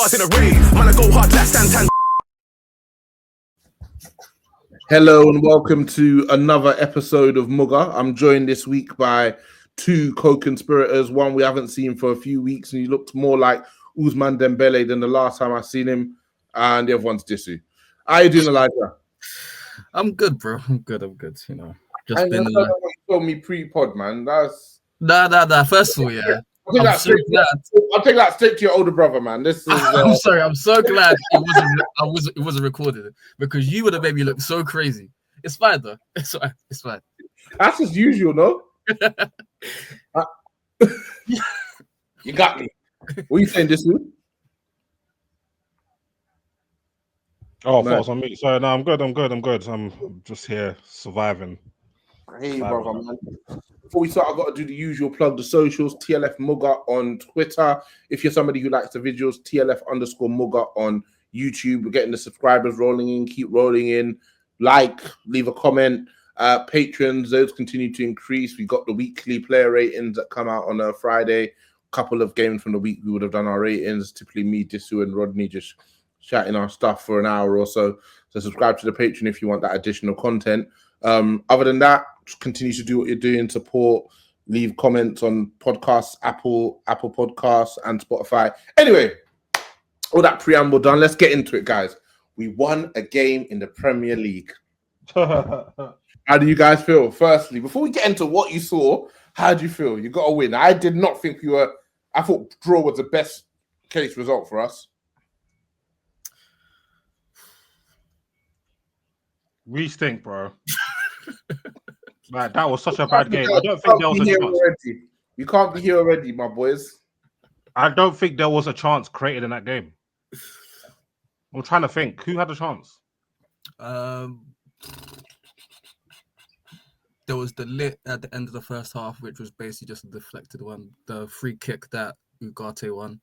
bars in a rave. Man, I go hard like Santan. Hello and welcome to another episode of MUGA. I'm joined this week by two co-conspirators. One we haven't seen for a few weeks, and he looked more like Ousmane Dembele than the last time I seen him. And the other one's Disu. How you doing, Elijah? I'm good, bro. I'm good. You know, just been. What you told me pre-pod, man. That's nah. First of all, yeah. I'll take that straight to your older brother, man. This is. I'm sorry. I'm so glad it wasn't recorded because you would have made me look so crazy. It's fine though. It's fine. That's as usual, no? You got me. What are you saying, Disu? Oh, I thought it was on me. Sorry, no, I'm good. I'm just here surviving. Hey, brother, man. Before we start, I've got to do the usual plug, the socials, TLF MUGA on Twitter. If you're somebody who likes the videos, TLF_MUGA on YouTube. We're getting the subscribers rolling in, keep rolling in. Like, leave a comment. Patrons, those continue to increase. We got the weekly player ratings that come out on a Friday. A couple of games from the week, we would have done our ratings. Typically me, Disu, and Rodney just chatting our stuff for an hour or so. So subscribe to the Patreon if you want that additional content. Other than that, just continue to do what you're doing, support, leave comments on podcasts, Apple Podcasts and Spotify. Anyway, all that preamble done. Let's get into it, guys. We won a game in the Premier League. How do you guys feel? Firstly, before we get into what you saw, how do you feel? You got a win. I did not think I thought draw was the best case result for us. We stink, bro. Like, that was such a bad game. I don't think there was a chance. You can't be here already, my boys. I don't think there was a chance created in that game. I'm trying to think. Who had a chance? There was the lit at the end of the first half, which was basically just a deflected one. The free kick that Ugarte won.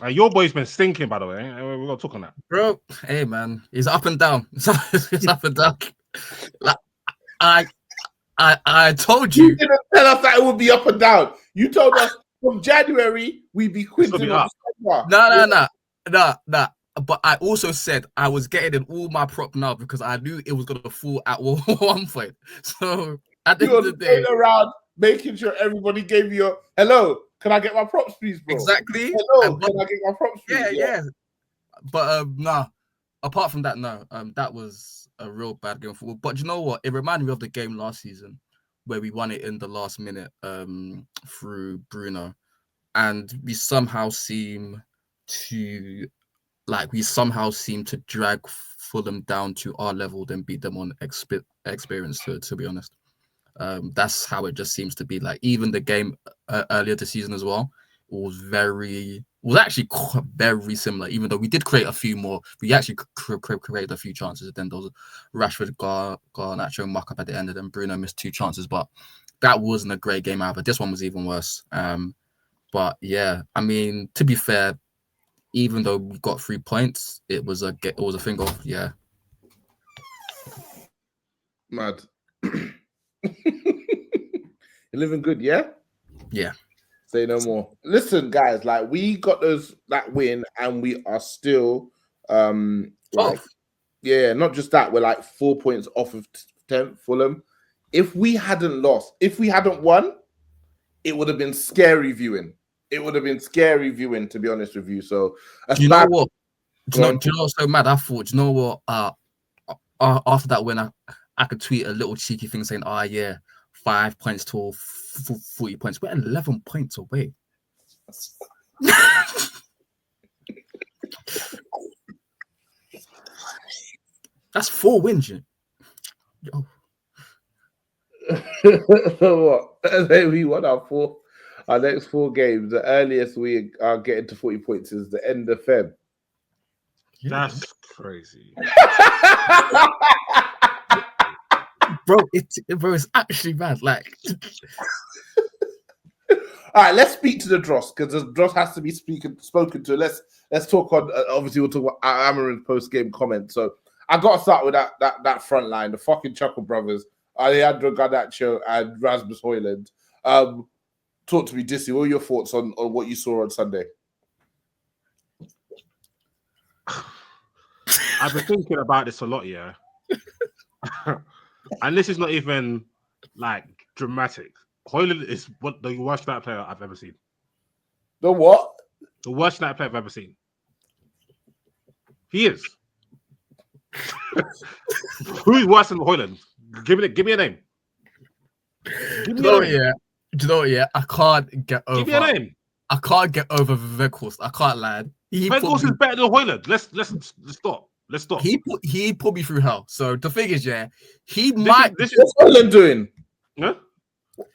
Your boy's been stinking, by the way. We're gonna talk on that, bro. Hey, man, he's up and down. It's up and down. Like, I told you. You didn't tell us that it would be up and down. You told us from January we'd be quinting on December. Nah. But I also said I was getting in all my prop now because I knew it was gonna fall at one point. So at the end of the day, around making sure everybody gave you a hello. Can I get my props, please, bro? Exactly. Hello, can I get my props, please? Yeah. But nah. Apart from that, no. That was a real bad game of football. But you know what? It reminded me of the game last season where we won it in the last minute through Bruno, and we somehow seem to drag Fulham down to our level, then beat them on experience. To be honest. That's how it just seems to be. Like even the game earlier this season as well was actually very similar. Even though we did create a few more, we actually created a few chances. Then those Rashford, Garnacho muck up at the end, and then Bruno missed 2 chances. But that wasn't a great game either. This one was even worse. But yeah, I mean, to be fair, even though we got 3 points, it was a thing of mad. You're living good, yeah? Yeah. Say no more. Listen, guys, like we got that win, and we are still not just that, we're like 4 points off of 10th Fulham. If we hadn't won, it would have been scary viewing. To be honest with you. So do you know what? Do you know what's so mad? I thought, do you know what? After that win, I could tweet a little cheeky thing saying, 5 points to 40 points. We're 11 points away. That's 4 wins. Yo. What? We won our next 4 games. The earliest we are getting to 40 points is the end of Feb. That's crazy. Bro, it's actually bad. Like, all right, let's speak to the Dross because the Dross has to be spoken to. Let's talk on. Obviously, we'll talk about Amarin's post game comment. So I got to start with that front line, the fucking Chuckle brothers, Alejandro Garnacho and Rasmus Hojlund. Talk to me, Dissy. What are your thoughts on what you saw on Sunday? I've been thinking about this a lot, yeah. And this is not even like dramatic. Hojlund is the worst United player I've ever seen. The what? The worst United player I've ever seen. He is. Who's worse than Hojlund? Give me a name. Give me a name. Yeah. Do you know what? Yeah, I can't get over. Give me a name. I can't get over Weghorst. I can't lie. Weghorst is better than Hojlund. Let's stop. Let's stop. He put me through hell. So the thing is, yeah, What's Hojlund doing? Huh?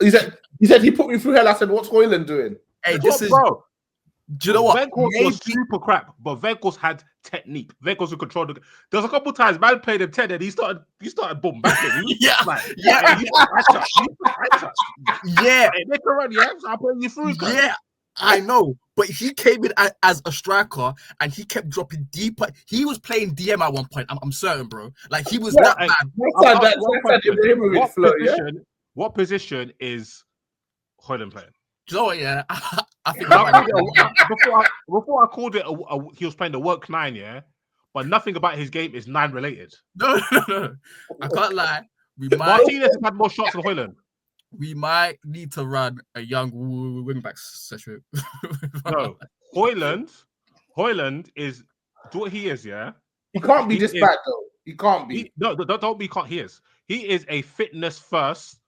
He said he put me through hell. I said, what's Hojlund doing? Hey, bro. Do you know what? Weghorst was super crap, but Weghorst had technique. Weghorst could control the. There was a couple times man played him 10 and he started boom back. Yeah. Yeah. Hey, they can run, yeah. So I'll put you through. Yeah, I know. But he came in as a striker and he kept dropping deeper. He was playing DM at one point. I'm certain, bro. Like he was that bad. What position is Hojlund playing? Do you know what? Yeah, I think before I called it, he was playing the work 9, yeah, but nothing about his game is 9 related. No. I can't lie. Martinez has had more shots than Hojlund. We might need to run a young wing back session. No, Hojlund is what he is. Yeah, he can't be this bad though. He can't be. Don't be. Can't. He is. He is a fitness first.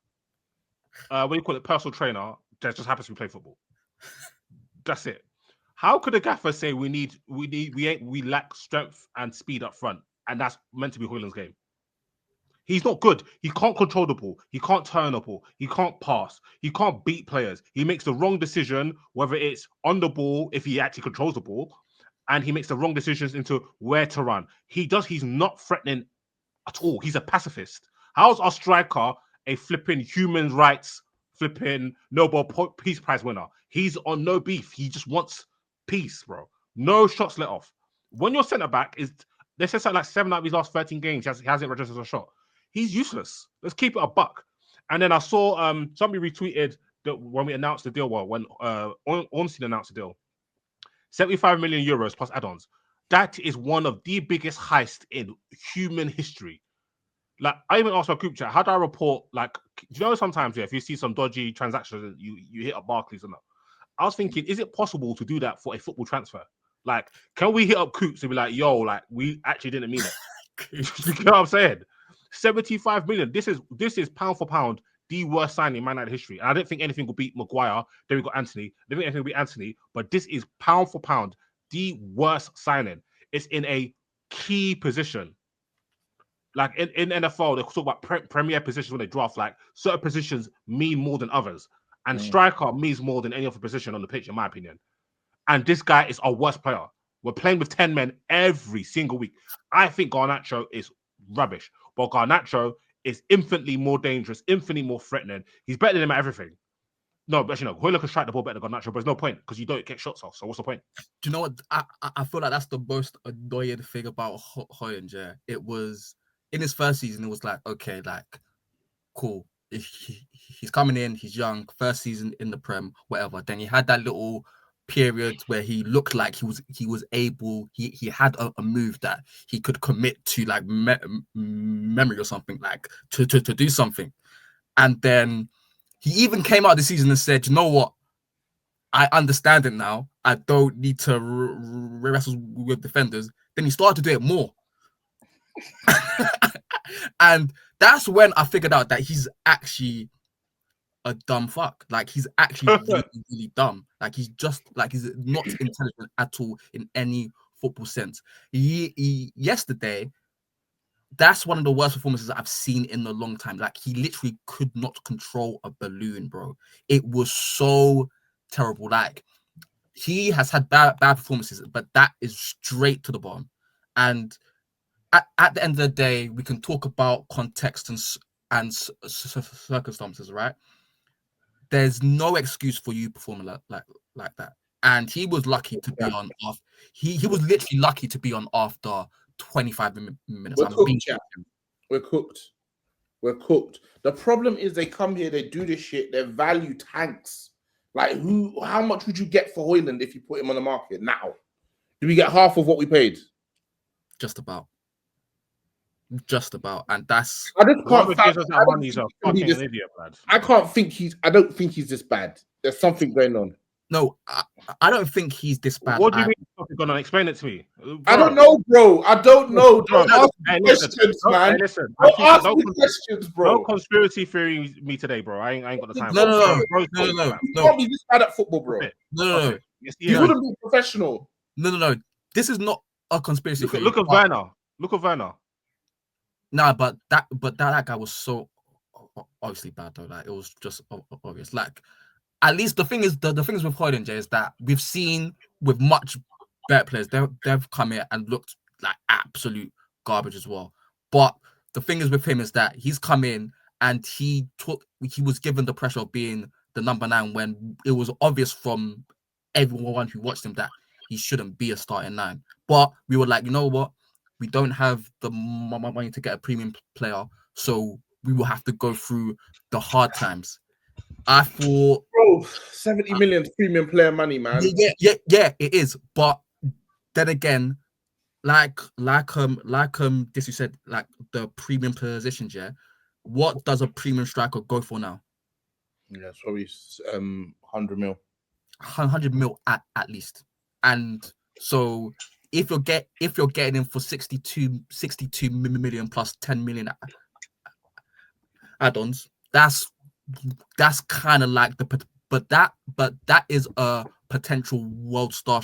What do you call it? Personal trainer that just happens to play football. That's it. How could a gaffer say we lack strength and speed up front, and that's meant to be Hojlund's game? He's not good. He can't control the ball. He can't turn the ball. He can't pass. He can't beat players. He makes the wrong decision, whether it's on the ball, if he actually controls the ball, and he makes the wrong decisions into where to run. He's not threatening at all. He's a pacifist. How's our striker a flipping human rights, flipping Nobel Peace Prize winner? He's on no beef. He just wants peace, bro. No shots let off. When your centre back they said something like 7 out of his last 13 games, he hasn't registered a shot. He's useless. Let's keep it a buck. And then I saw somebody retweeted that when we announced the deal, when Ornstein announced the deal, 75 million euros plus add-ons. That is one of the biggest heists in human history. Like, I even asked my group chat, how do I report, like, do you know sometimes, yeah, if you see some dodgy transactions, you hit up Barclays and that. I was thinking, is it possible to do that for a football transfer? Like, can we hit up Coops and be like, yo, like, we actually didn't mean it? You know what I'm saying? 75 million. This is pound for pound the worst signing in Man United history. And I don't think anything will beat Maguire. Then we got Anthony. I don't think anything will beat Anthony. But this is pound for pound the worst signing. It's in a key position. Like in NFL, they talk about premier positions when they draft. Like certain positions mean more than others, and striker means more than any other position on the pitch, in my opinion. And this guy is our worst player. We're playing with 10 men every single week. I think Garnacho is rubbish. But Garnacho is infinitely more dangerous, infinitely more threatening. He's better than him at everything. No, but actually, no. Hojlund can strike the ball better than Garnacho, but there's no point because you don't get shots off. So what's the point? Do you know what? I feel like that's the most annoying thing about Hojlund. Yeah, it was in his first season. It was like, okay, like, cool. He's coming in. He's young. First season in the Prem, whatever. Then he had that little period where he looked like he was able, he had a move that he could commit to, like memory or something, like to do something. And then he even came out this season and said, you know what, I understand it now, I don't need to wrestle with defenders. Then he started to do it more. And that's when I figured out that he's actually a dumb fuck. Like he's actually really, really dumb. Like he's not intelligent at all in any football sense. Yesterday, that's one of the worst performances I've seen in a long time. Like he literally could not control a balloon, bro. It was so terrible. Like he has had bad performances, but that is straight to the bottom. And at the end of the day, we can talk about context and circumstances, right? There's no excuse for you performing like that. And he was lucky to be on off. He was literally lucky to be on after 25 minutes. We're cooked. The problem is they come here, they do this shit, their value tanks. Like how much would you get for Hojlund if you put him on the market now? Do we get half of what we paid? Just about, and that's. I just can't. Whoever gives us that money is a fucking this, idiot, lad. I can't think he's. I don't think he's this bad. There's something going on. No, I don't think he's this bad. What do you mean? You're gonna explain it to me? Bro. I don't know, bro. I don't know. Don't ask me questions, man. Hey, listen. Don't ask me questions, bro. No conspiracy theory me today, bro. I ain't got the time. No. You can't be this bad at football, bro. No. Yes, You wouldn't be professional. No. This is not a conspiracy theory. Look at Werner. Look at Werner. Nah, but that guy was so obviously bad though. Like it was just obvious. Like at least the thing is the things with Hojlund is that we've seen with much better players, they've come here and looked like absolute garbage as well. But the thing is with him is that he's come in and he was given the pressure of being the number 9 when it was obvious from everyone who watched him that he shouldn't be a starting 9. But we were like, you know what? We don't have the money to get a premium player, so we will have to go through the hard times. I thought, bro, 70 million premium player money, man. Yeah, it is. But then again, like Disu said, like the premium positions, yeah. What does a premium striker go for now? Yeah, it's probably 100 mil. 100 mil at least. And so if you're getting him for 62 million plus 10 million add-ons, that's kind of like but that is a potential world star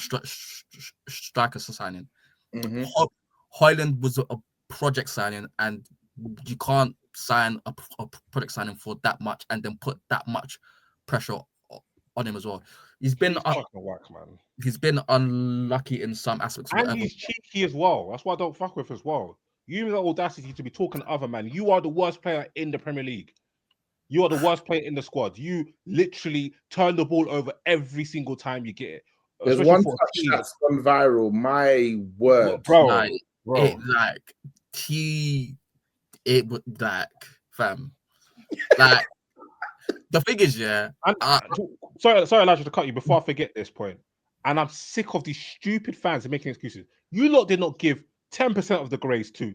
striker signing. Mm-hmm. Hojlund was a project signing, and you can't sign a project signing for that much and then put that much pressure on him as well. He's been whack, man. He's been unlucky in some aspects, and he's cheeky as well. That's why I don't fuck with as well. You have the audacity to be talking to other man. You are the worst player in the Premier League. You are the worst player in the squad. You literally turn the ball over every single time you get it. There's one touch that's gone viral. My word, bro. It would like fam. Like the thing is, yeah. Sorry, Elijah, to cut you before I forget this point. And I'm sick of these stupid fans making excuses. You lot did not give 10% of the grades to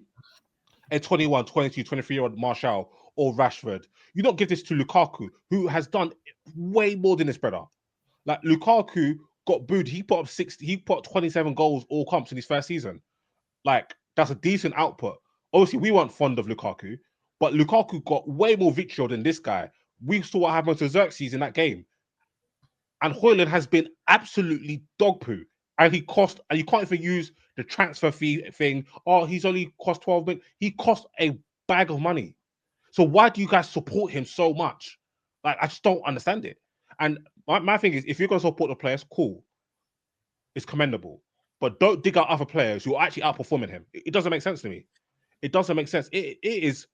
a 21, 22, 23-year-old Martial or Rashford. You don't give this to Lukaku, who has done way more than his brother. Like Lukaku got booed. He put up 27 goals all comps in his first season. Like that's a decent output. Obviously, we weren't fond of Lukaku, but Lukaku got way more vitriol than this guy. We saw what happened to Xerxes in that game. And Hojlund has been absolutely dog poo. And he cost, and you can't even use the transfer fee thing. Oh, he's only cost 12 million. He cost a bag of money. So why do you guys support him so much? Like, I just don't understand it. And my thing is, if you're going to support the players, cool. It's commendable. But don't dig out other players who are actually outperforming him. It doesn't make sense to me. It doesn't make sense. It is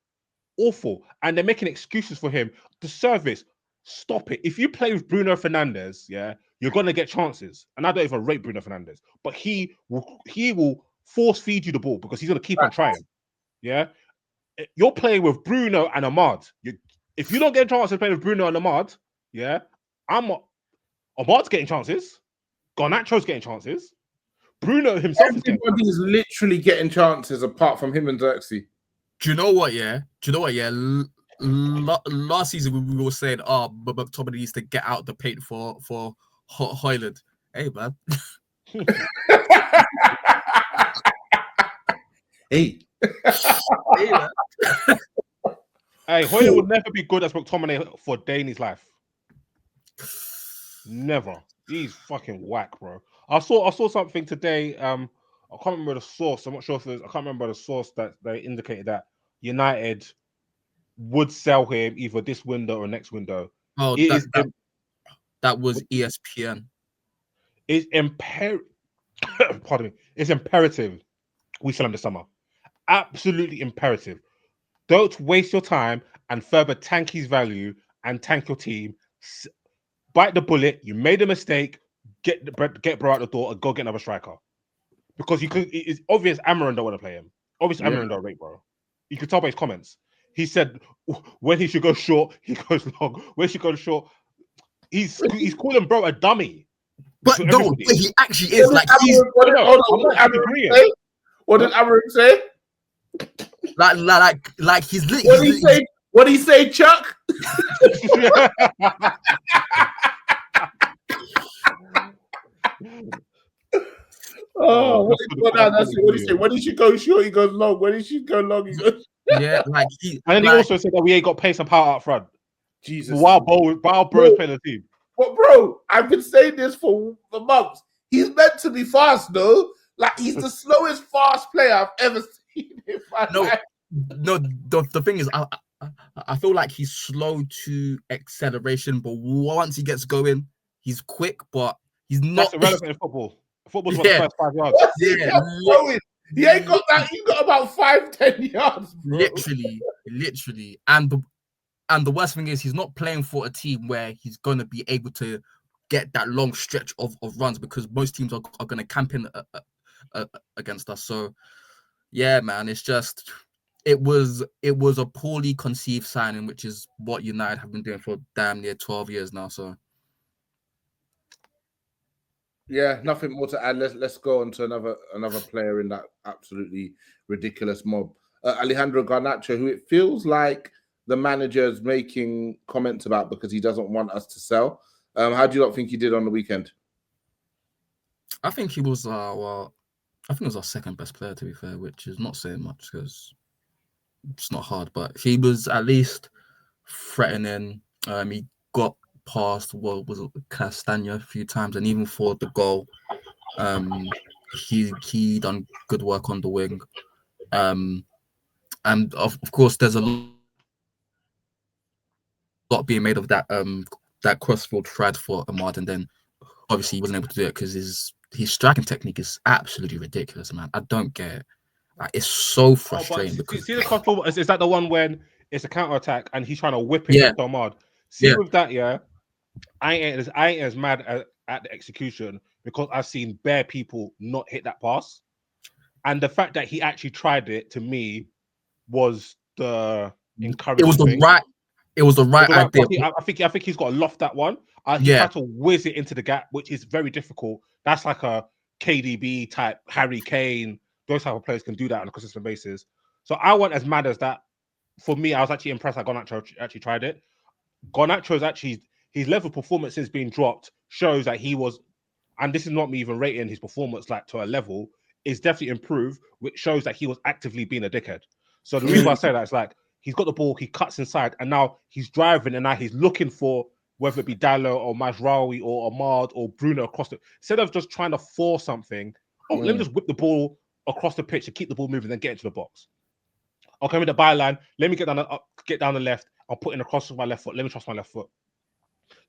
awful. And they're making excuses for him. The service, stop it. If you play with Bruno Fernandes, yeah, you're going to get chances. And I don't even rate Bruno Fernandes. But he will force feed you the ball because he's going to keep on trying. Yeah? You're playing with Bruno and Ahmad. If you don't get a chance to play with Bruno and Ahmad, yeah, Ahmad's getting chances. Garnacho's getting chances. Bruno himself is literally getting chances apart from him and Xerxes. Do you know what? Yeah. Last season we were saying, but McTominay needs to get out the paint for Hojlund. Hey, man. Hey. Hey, man. Hey, Hojlund would never be good as McTominay for a day in his life. Never. He's fucking whack, bro. I saw something today. I can't remember the source. I'm not sure if I can't remember the source that they indicated that United would sell him either this window or next window. Oh, that was ESPN. It's Pardon me. It's imperative we sell him this summer. Absolutely imperative. Don't waste your time and further tank his value and tank your team. Bite the bullet. You made a mistake. Get bro out the door and go get another striker. Because it's obvious Amaran don't want to play him. Obviously, Amaran don't rate, bro. You can tell by his comments. He said when he should go short, he goes long. When he should go short, he's calling bro a dummy. But no, he actually is. Like what What did Amarim say? Like he's lit. What did he say? What did he say, Chuck? Oh, what did he say? When did she go short? He goes long. When did she go long? He goes. Yeah, like and then he also said that we ain't got pace and power up front. Jesus. While Bro's playing the team. But bro, I've been saying this for months. He's meant to be fast, though. Like he's the slowest fast player I've ever seen in my life. No. The thing is, I feel like he's slow to acceleration, but once he gets going, he's quick. But he's not. That's irrelevant in football. Football's about the first 5 yards. He ain't got that. He got about 5-10 yards, bro. Literally, and the worst thing is he's not playing for a team where he's gonna be able to get that long stretch of runs because most teams are gonna camp in against us. So yeah, man, it's just it was a poorly conceived signing, which is what United have been doing for damn near 12 years now. So. Yeah, nothing more to add. Let's go on to another player in that absolutely ridiculous mob. Alejandro Garnacho, who it feels like the manager is making comments about because he doesn't want us to sell. How do you not think he did on the weekend? I think he was I think he was our second best player, to be fair, which is not saying much because it's not hard, but he was at least threatening. He got past Castagna a few times, and even for the goal, he done good work on the wing, and of course there's a lot being made of that crossfield thread for Ahmad, and then obviously he wasn't able to do it because his striking technique is absolutely ridiculous, man. I don't get it. Like, it's so frustrating. Because see the crossfield, is that the one when it's a counter attack and he's trying to whip it to Ahmad? With that, I ain't as mad at the execution because I've seen bare people not hit that pass, and the fact that he actually tried it to me was the encouraging. It was the right idea. I think he's got to loft that one. He tried to whiz it into the gap, which is very difficult. That's like a KDB type, Harry Kane. Those type of players can do that on a consistent basis. So I wasn't as mad as that. For me, I was actually impressed that Garnacho actually tried it. Garnacho's actually. His level of performance since being dropped shows that he was, and this is not me even rating his performance like to a level, is definitely improved, which shows that he was actively being a dickhead. So the reason why I say that is like he's got the ball, he cuts inside, and now he's driving, and now he's looking for whether it be Dallo or Mazraoui or Ahmad or Bruno across the. Instead of just trying to force something, let me just whip the ball across the pitch and keep the ball moving, then get into the box. Okay, with the byline, let me get down the left. I'll put in a cross with my left foot. Let me trust my left foot.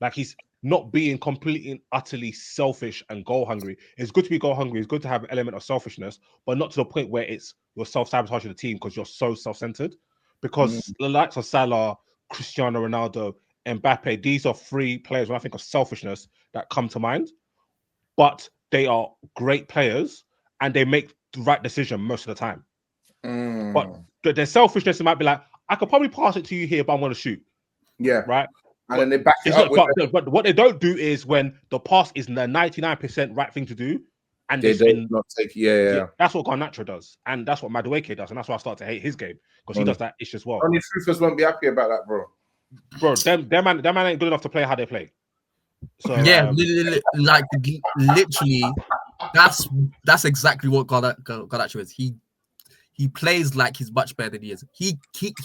Like he's not being completely and utterly selfish and goal hungry. It's good to be goal hungry. It's good to have an element of selfishness, but not to the point where you're self-sabotaging the team because you're so self-centered. Because the likes of Salah, Cristiano Ronaldo, Mbappe, these are three players when I think of selfishness that come to mind. But they are great players and they make the right decision most of the time. But their selfishness, it might be like, I could probably pass it to you here, but I'm going to shoot. Yeah. Right? And then they back it up. But what they don't do is when the pass is the 99% right thing to do, and they don't not take. Yeah. That's what Garnacho does, and that's what Madueke does, and that's why I start to hate his game because he does that ish as well. Only truthers won't be happy about that, bro. Bro, them man ain't good enough to play how they play. So like literally, that's exactly what Garnacho is. He plays like he's much better than he is. He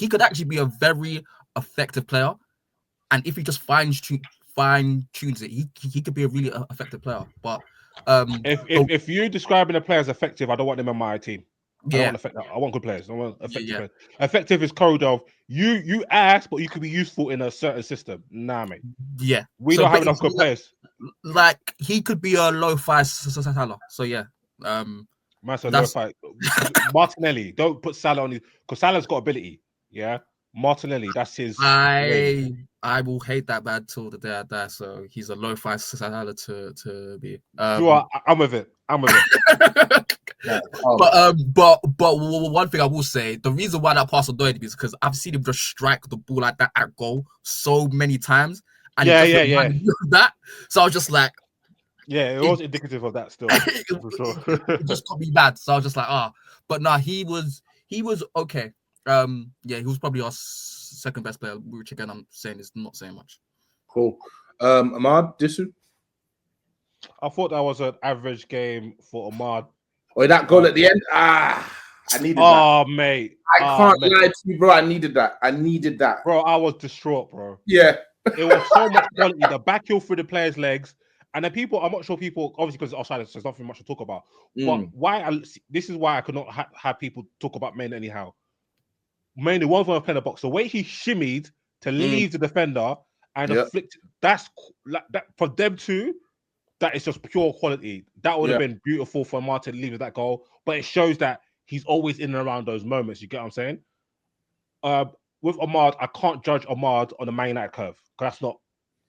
could actually be a very effective player. And if he just fine tunes it, he could be a really effective player. But if you're describing a player as effective, I don't want them on my team. I want good players. I want effective players. Effective is code of you ask, but you could be useful in a certain system. Nah, mate. Yeah. We don't have enough good players. Like he could be a lo-fi Salah. So yeah. Lo-fi. Martinelli. Don't put Salah on his because Salah's got ability. Yeah. Martinelli, that's his. I will hate that man till the day I die. So he's a lo-fi Salah to be. I'm with it. But one thing I will say, the reason why that pass annoyed me is because I've seen him just strike the ball like that at goal so many times. And yeah. That. So I was just like, Yeah, it was indicative of that still. For sure. It just got me mad. So I was just like, but nah, he was okay. Yeah, he was probably our second best player, which again I'm saying is not saying much. Cool. Ahmad, Disu? I thought that was an average game for Ahmad. Oh, that goal at the end? I needed that. Oh, mate. I can't lie to you, bro. I needed that. Bro, I was distraught, bro. Yeah. It was so much quality. The back heel through the player's legs. And then I'm not sure people, obviously because it's offside, so there's nothing much to talk about. But this is why I could not have people talk about Maine anyhow. Mainly one for playing the box. The way he shimmied to leave the defender and flicked, that's like that for them too. That is just pure quality. That would have been beautiful for Martin to leave with that goal. But it shows that he's always in and around those moments. You get what I'm saying? With Ahmad, I can't judge Ahmad on the Man United curve because that's not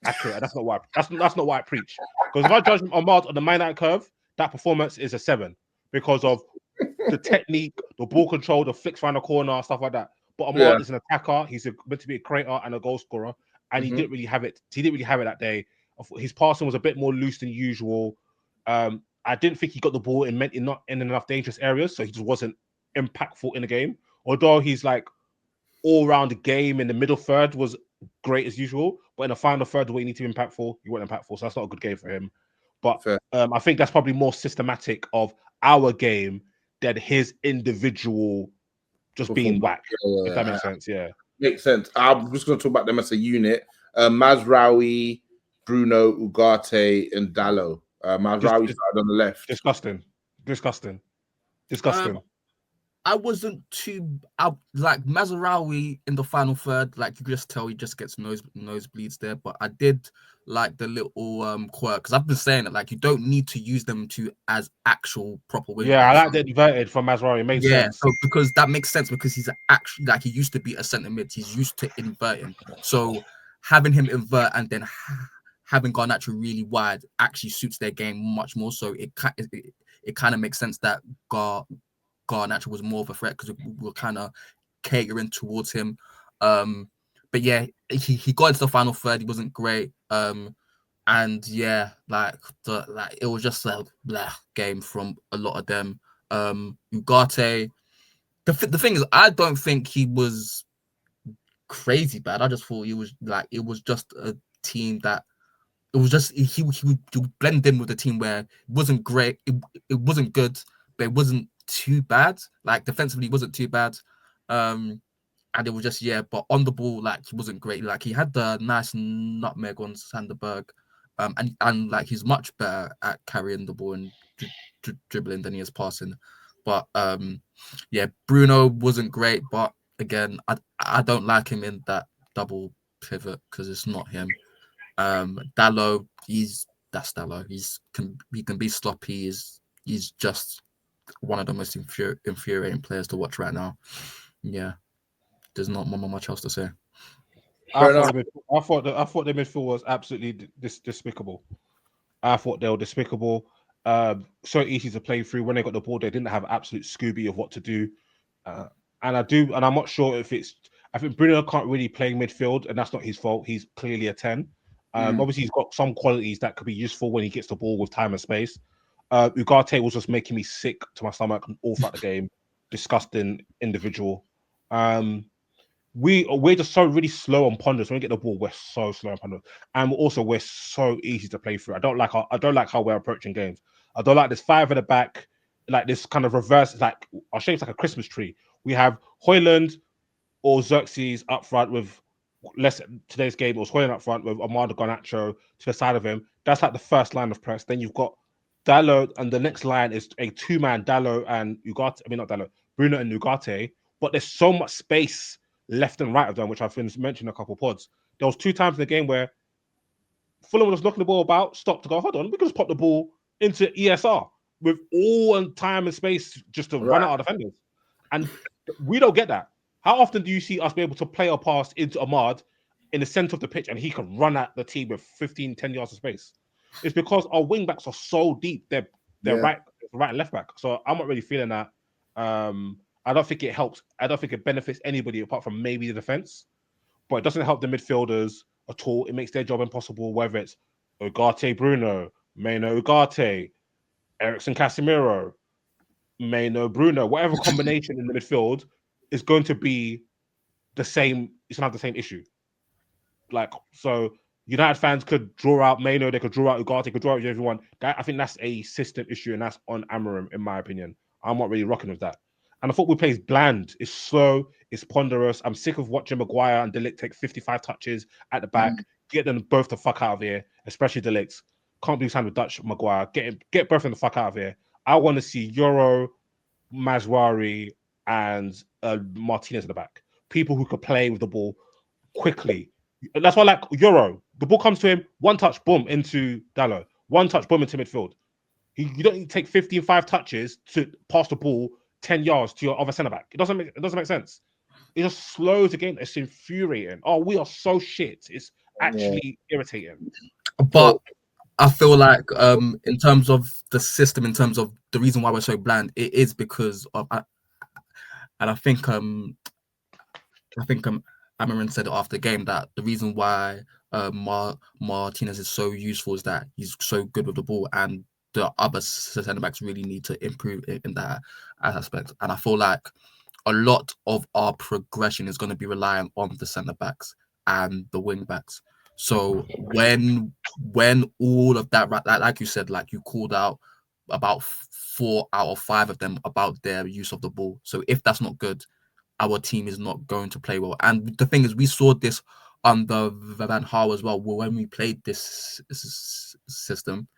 accurate. That's not why. That's not why I preach. Because if I judge Ahmad on the Man United curve, that performance is a 7 because of the technique, the ball control, the flicks around the corner, stuff like that. But Ahmad is an attacker. He's meant to be a creator and a goal scorer, and he didn't really have it. He didn't really have it that day. His passing was a bit more loose than usual. I didn't think he got the ball in not in enough dangerous areas, so he just wasn't impactful in the game. Although he's like all round the game in the middle third was great as usual, but in the final third, the way you need to be impactful, you weren't impactful, so that's not a good game for him. But I think that's probably more systematic of our game than his individual just being whack. If that makes sense, makes sense. I'm just going to talk about them as a unit. Mazraoui, Bruno, Ugarte, and Dallo. Mazraoui started on the left. Disgusting. I wasn't too like Mazraoui in the final third. Like you could just tell he just gets nosebleeds there. But I did like the little quirk because I've been saying it. Like you don't need to use them as actual proper wing. Yeah, I like the inverted from Mazraoui. It makes sense. So because that makes sense because he's actually like he used to be a centre mid. He's used to inverting. So having him invert and then having Garnacho really wide actually suits their game much more. So it kind of makes sense that Garnacho was more of a threat because we were kind of catering towards him. But yeah, he got into the final third. He wasn't great. And yeah, it was just a blah game from a lot of them. Ugarte, the thing is, I don't think he was crazy bad. I just thought he was it was just a team that it was just he would blend in with the team where it wasn't great, it wasn't good, but it wasn't too bad. Like defensively, it wasn't too bad. And it was just but on the ball, like he wasn't great. Like he had the nice nutmeg on Sanderberg, and like he's much better at carrying the ball and dribbling than he is passing. But Bruno wasn't great. But again, I don't like him in that double pivot because it's not him. Dallo, that's Dallo. He can be sloppy. He's just one of the most infuriating players to watch right now. Yeah, there's not much else to say. I thought the midfield was absolutely despicable. I thought they were despicable. So easy to play through. When they got the ball, they didn't have absolute Scooby of what to do. And I'm not sure if I think Bruno can't really play midfield, and that's not his fault. He's clearly a 10. Obviously, he's got some qualities that could be useful when he gets the ball with time and space. Ugarte was just making me sick to my stomach all throughout the game. Disgusting individual. We're just so really slow on ponders. When we get the ball, we're so slow on ponders, and we're so easy to play through. I don't like how we're approaching games. I don't like this 5 at the back, like this kind of reverse. Like our shape's like a Christmas tree. We have Hojlund or Xerxes up front with. Today's game was Hojlund up front with Armando Garnacho to the side of him. That's like the first line of press. Then you've got Dallo, and the next line is a 2-man Dallo and Ugarte. I mean, not Dallo, Bruno and Ugarte. But there's so much space left and right of them, which I've mentioned a couple of pods. There was 2 times in the game where Fulham was knocking the ball about, stopped to go, hold on, we can just pop the ball into ESR with all time and space just to run out our defenders. And we don't get that. How often do you see us be able to play a pass into Ahmad in the center of the pitch and he can run at the team with 10 yards of space? It's because our wing backs are so deep. They're right and left back. So I'm not really feeling that. I don't think it helps. I don't think it benefits anybody apart from maybe the defense. But it doesn't help the midfielders at all. It makes their job impossible, whether it's Ugarte, Bruno, Maino Ugarte, Ericsson Casemiro, Maino Bruno, whatever combination in the midfield is going to be the same. It's going to have the same issue. Like, so United fans could draw out Maino, they could draw out Ugarte, they could draw out everyone. I think that's a system issue, and that's on Amorim, in my opinion. I'm not really rocking with that. And the football play is bland. It's slow. It's ponderous. I'm sick of watching Maguire and De Ligt take 55 touches at the back. Get them both the fuck out of here, especially De Ligt. Can't believe signed with Dutch Maguire. Get both of them the fuck out of here. I want to see Euro, Mazwari, and Martinez at the back. People who could play with the ball quickly. That's why I like Euro. The ball comes to him, one touch, boom, into Dalot. One touch, boom, into midfield. You don't need to take 15 touches to pass the ball 10 yards to your other centre back. It doesn't make sense. It just slows the game. It's infuriating. Oh, we are so shit. It's actually irritating. But I feel like in terms of the system, in terms of the reason why we're so bland, it is because of, and I think Amarin said it after the game that the reason why Martinez is so useful is that he's so good with the ball, and the other centre backs really need to improve in that aspect. And I feel like a lot of our progression is going to be relying on the centre backs and the wing backs. So when all of that, like you said, like you called out about 4 out of 5 of them about their use of the ball. So if that's not good, our team is not going to play well. And the thing is, we saw this under Van Gaal as well. When we played this system,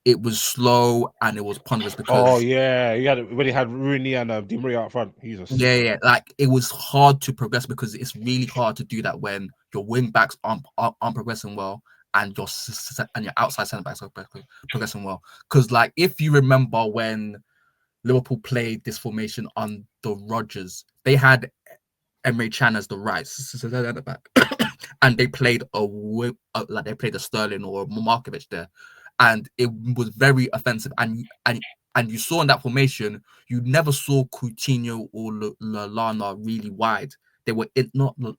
it was slow and it was ponderous because you had Rooney and Di Maria up front. Yeah. Like it was hard to progress because it's really hard to do that when your wing backs aren't progressing well and your outside centre backs are progressing well. Because like if you remember when Liverpool played this formation on the Rodgers, they had Emre Can as the right centre back, and they played a Sterling or a Markovic there. And it was very offensive. And you saw in that formation, you never saw Coutinho or Lallana really wide. They were not was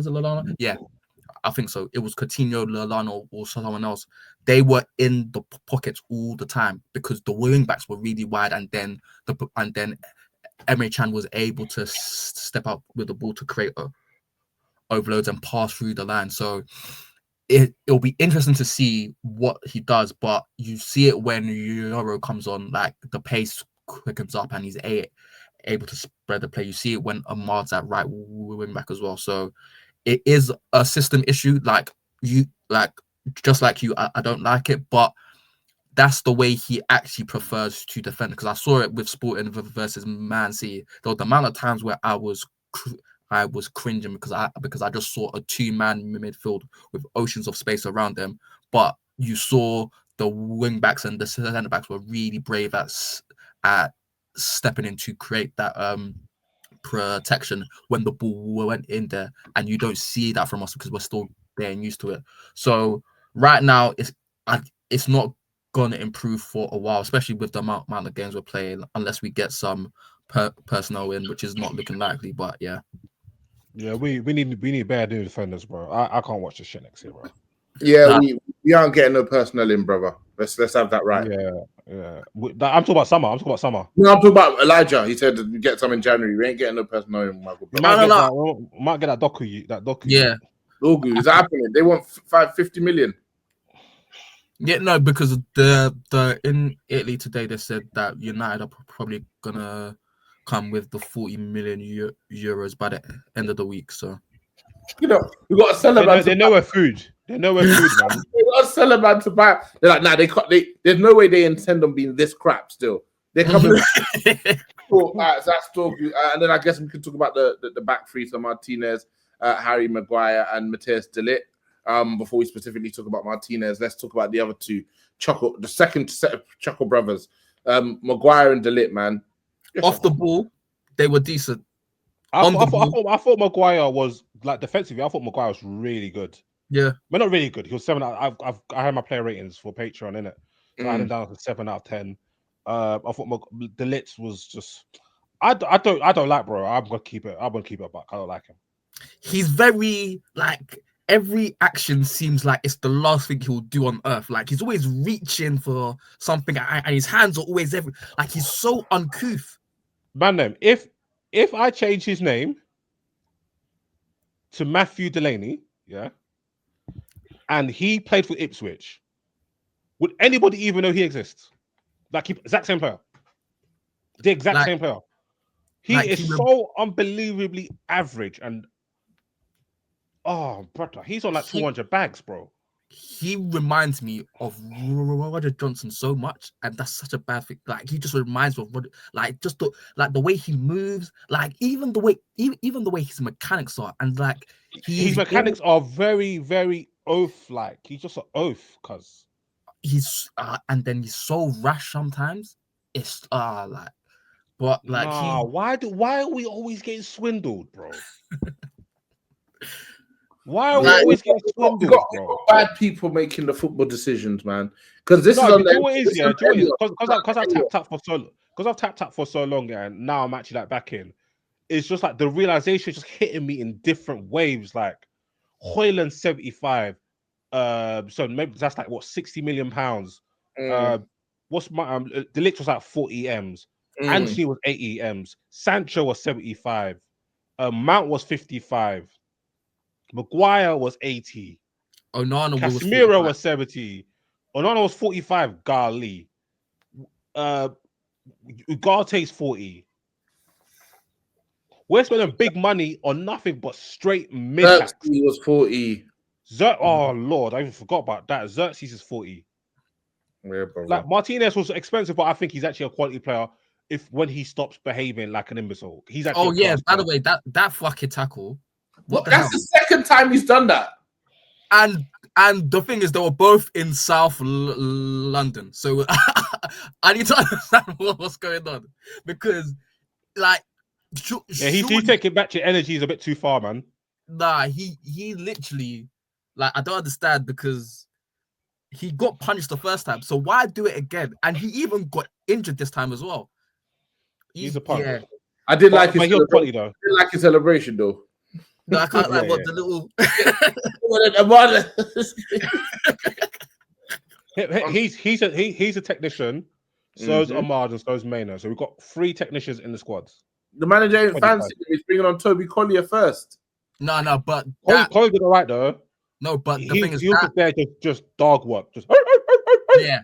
it Lallana? Yeah, I think so. It was Coutinho, Lallana, or someone else. They were in the pockets all the time because the wing backs were really wide, and then Emre Can was able to step up with the ball to create overloads and pass through the line. So it'll be interesting to see what he does, but you see it when Euro comes on, like the pace quickens up and he's able to spread the play. You see it when Ahmad's at right wing back as well. So it is a system issue. Just like you, I don't like it, but that's the way he actually prefers to defend. Because I saw it with Sporting versus Man City. The amount of times where I was cringing because I just saw a 2-man midfield with oceans of space around them. But you saw the wing backs and the centre backs were really brave at stepping in to create that protection when the ball went in there, and you don't see that from us because we're still getting used to it. So right now it's not gonna improve for a while, especially with the amount of games we're playing, unless we get some personnel in, which is not looking likely. But yeah, we need better new defenders, bro. I can't watch this shit next year, bro. Yeah, we aren't getting no personnel in, brother. Let's have that right. Yeah. I'm talking about summer. No, I'm talking about Elijah. He said we get some in January. We ain't getting no personnel in, Michael. Might get that Doku. Yeah. Doku, is that happening? They want 50 million. Yeah, no, because the in Italy today they said that United are probably gonna come with the 40 million euros by the end of the week. So we got to sell them. They know where food. They know where food, man. We got to sell them man to buy. They're like, nah, they can't. There's no way they intend on being this crap. Still, they're coming. So that's talk. And then I guess we can talk about the back three: so Martinez, Harry Maguire, and Matthias de Ligt. Before we specifically talk about Martinez, let's talk about the other two. The second set of Chuckle brothers, Maguire and de Ligt, man. Off the ball, they were decent. I thought Maguire was like defensively. I thought Maguire was really good. Yeah, but not really good. He was 7. I had my player ratings for Patreon in it. So I had him down to 7 out of 10. I thought de Ligt was just. I don't like, bro. I'm gonna keep it. I'm gonna keep it back. I don't like him. He's very like every action seems like it's the last thing he'll do on earth. Like he's always reaching for something, and his hands are always like he's so uncouth. Man, if I change his name to Matthew Delaney, yeah, and he played for Ipswich, would anybody even know he exists? Like exact same player, the exact same player. He is so unbelievably average, and oh, brother, he's on like 200 bags, bro. He reminds me of Roger Johnson so much, and that's such a bad thing. Like he just reminds me of Roger, like just the way he moves, like even the way his mechanics are, and like his mechanics are very, very oath. Like he's just an oath, cause he's and then he's so rash sometimes. It's like, but like why are we always getting swindled, bro? Why are we always getting swindled, bro? We've got bad people making the football decisions, man. Because this is on because I've tapped up for so long, and now I'm actually like back in. It's just like the realization is just hitting me in different waves. Like Hojlund 75, so maybe that's like what 60 million pounds. What's my Delict was like 40 M's. Anthony was 80 M's. Sancho was 75. Mount was 55. Maguire was 80. Onana Casemiro was 70. Onana was 45. Garly. Ugarte's 40. We're spending big money on nothing but straight mid. Xerxes was 40. Oh Lord, I even forgot about that. Xerxes is 40. Yeah, like Martinez was expensive, but I think he's actually a quality player. When he stops behaving like an imbecile, he's actually. Oh yeah, by the way, that fucking tackle. That's the second time he's done that. And the thing is, they were both in South London, so I need to understand what's going on, because like, he's taking back your energy is a bit too far, man. Nah, he literally, like, I don't understand, because he got punished the first time, so why do it again? And he even got injured this time as well. He's a punk. Yeah. I did like his celebration, though. I did like his celebration though. No, I can't like what the little. he's a technician. So is Ahmad and so is Maynard. So we've got 3 technicians in the squads. The manager ain't fancy him. He's bringing on Toby Collier first. No, but Collier did all right though. No, but the thing is, he was there just dog work. Just yeah,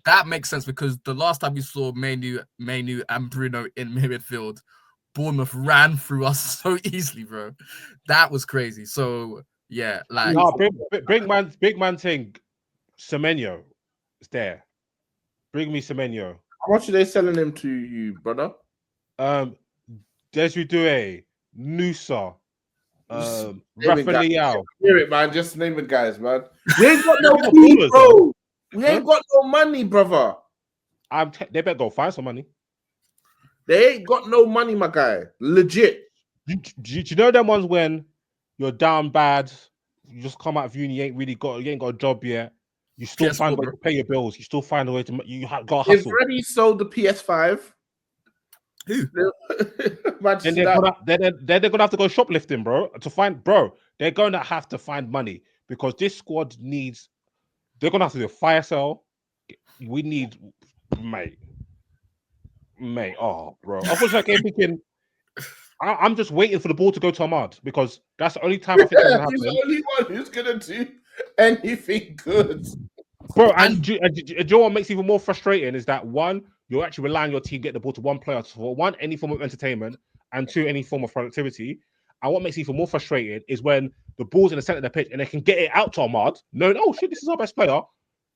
that makes sense, because the last time we saw Mainu and Bruno in midfield, Bournemouth ran through us so easily, bro. That was crazy. So yeah, like big man thing. Semenyo is there. Bring me Semenyo. How much are they selling him to you, brother? Desiree, Nusa, Rafael. Hear it, man. Just name the guys, man. We ain't got no money, bro. We ain't got no money, brother. They better go find some money. They ain't got no money, my guy. Legit. Do you know them ones when you're down bad, you just come out of uni, you ain't got a job yet, you still find a way to pay your bills, you still find a way to go hustle. They've already sold the PS5. Who? Then they're gonna have to go shoplifting, bro. They're gonna have to find money, because this squad needs. They're gonna have to do a fire sale. We need, mate. Oh, bro. Unfortunately, I'm thinking. I'm just waiting for the ball to go to Ahmad, because that's the only time I think it's gonna happen. He's the only one who's gonna do anything good, bro. And do you know what makes it even more frustrating is that, one, you're actually relying on your team to get the ball to one player for, one, any form of entertainment, and 2, any form of productivity. And what makes it even more frustrating is when the ball's in the center of the pitch and they can get it out to Ahmad. No, shit, this is our best player.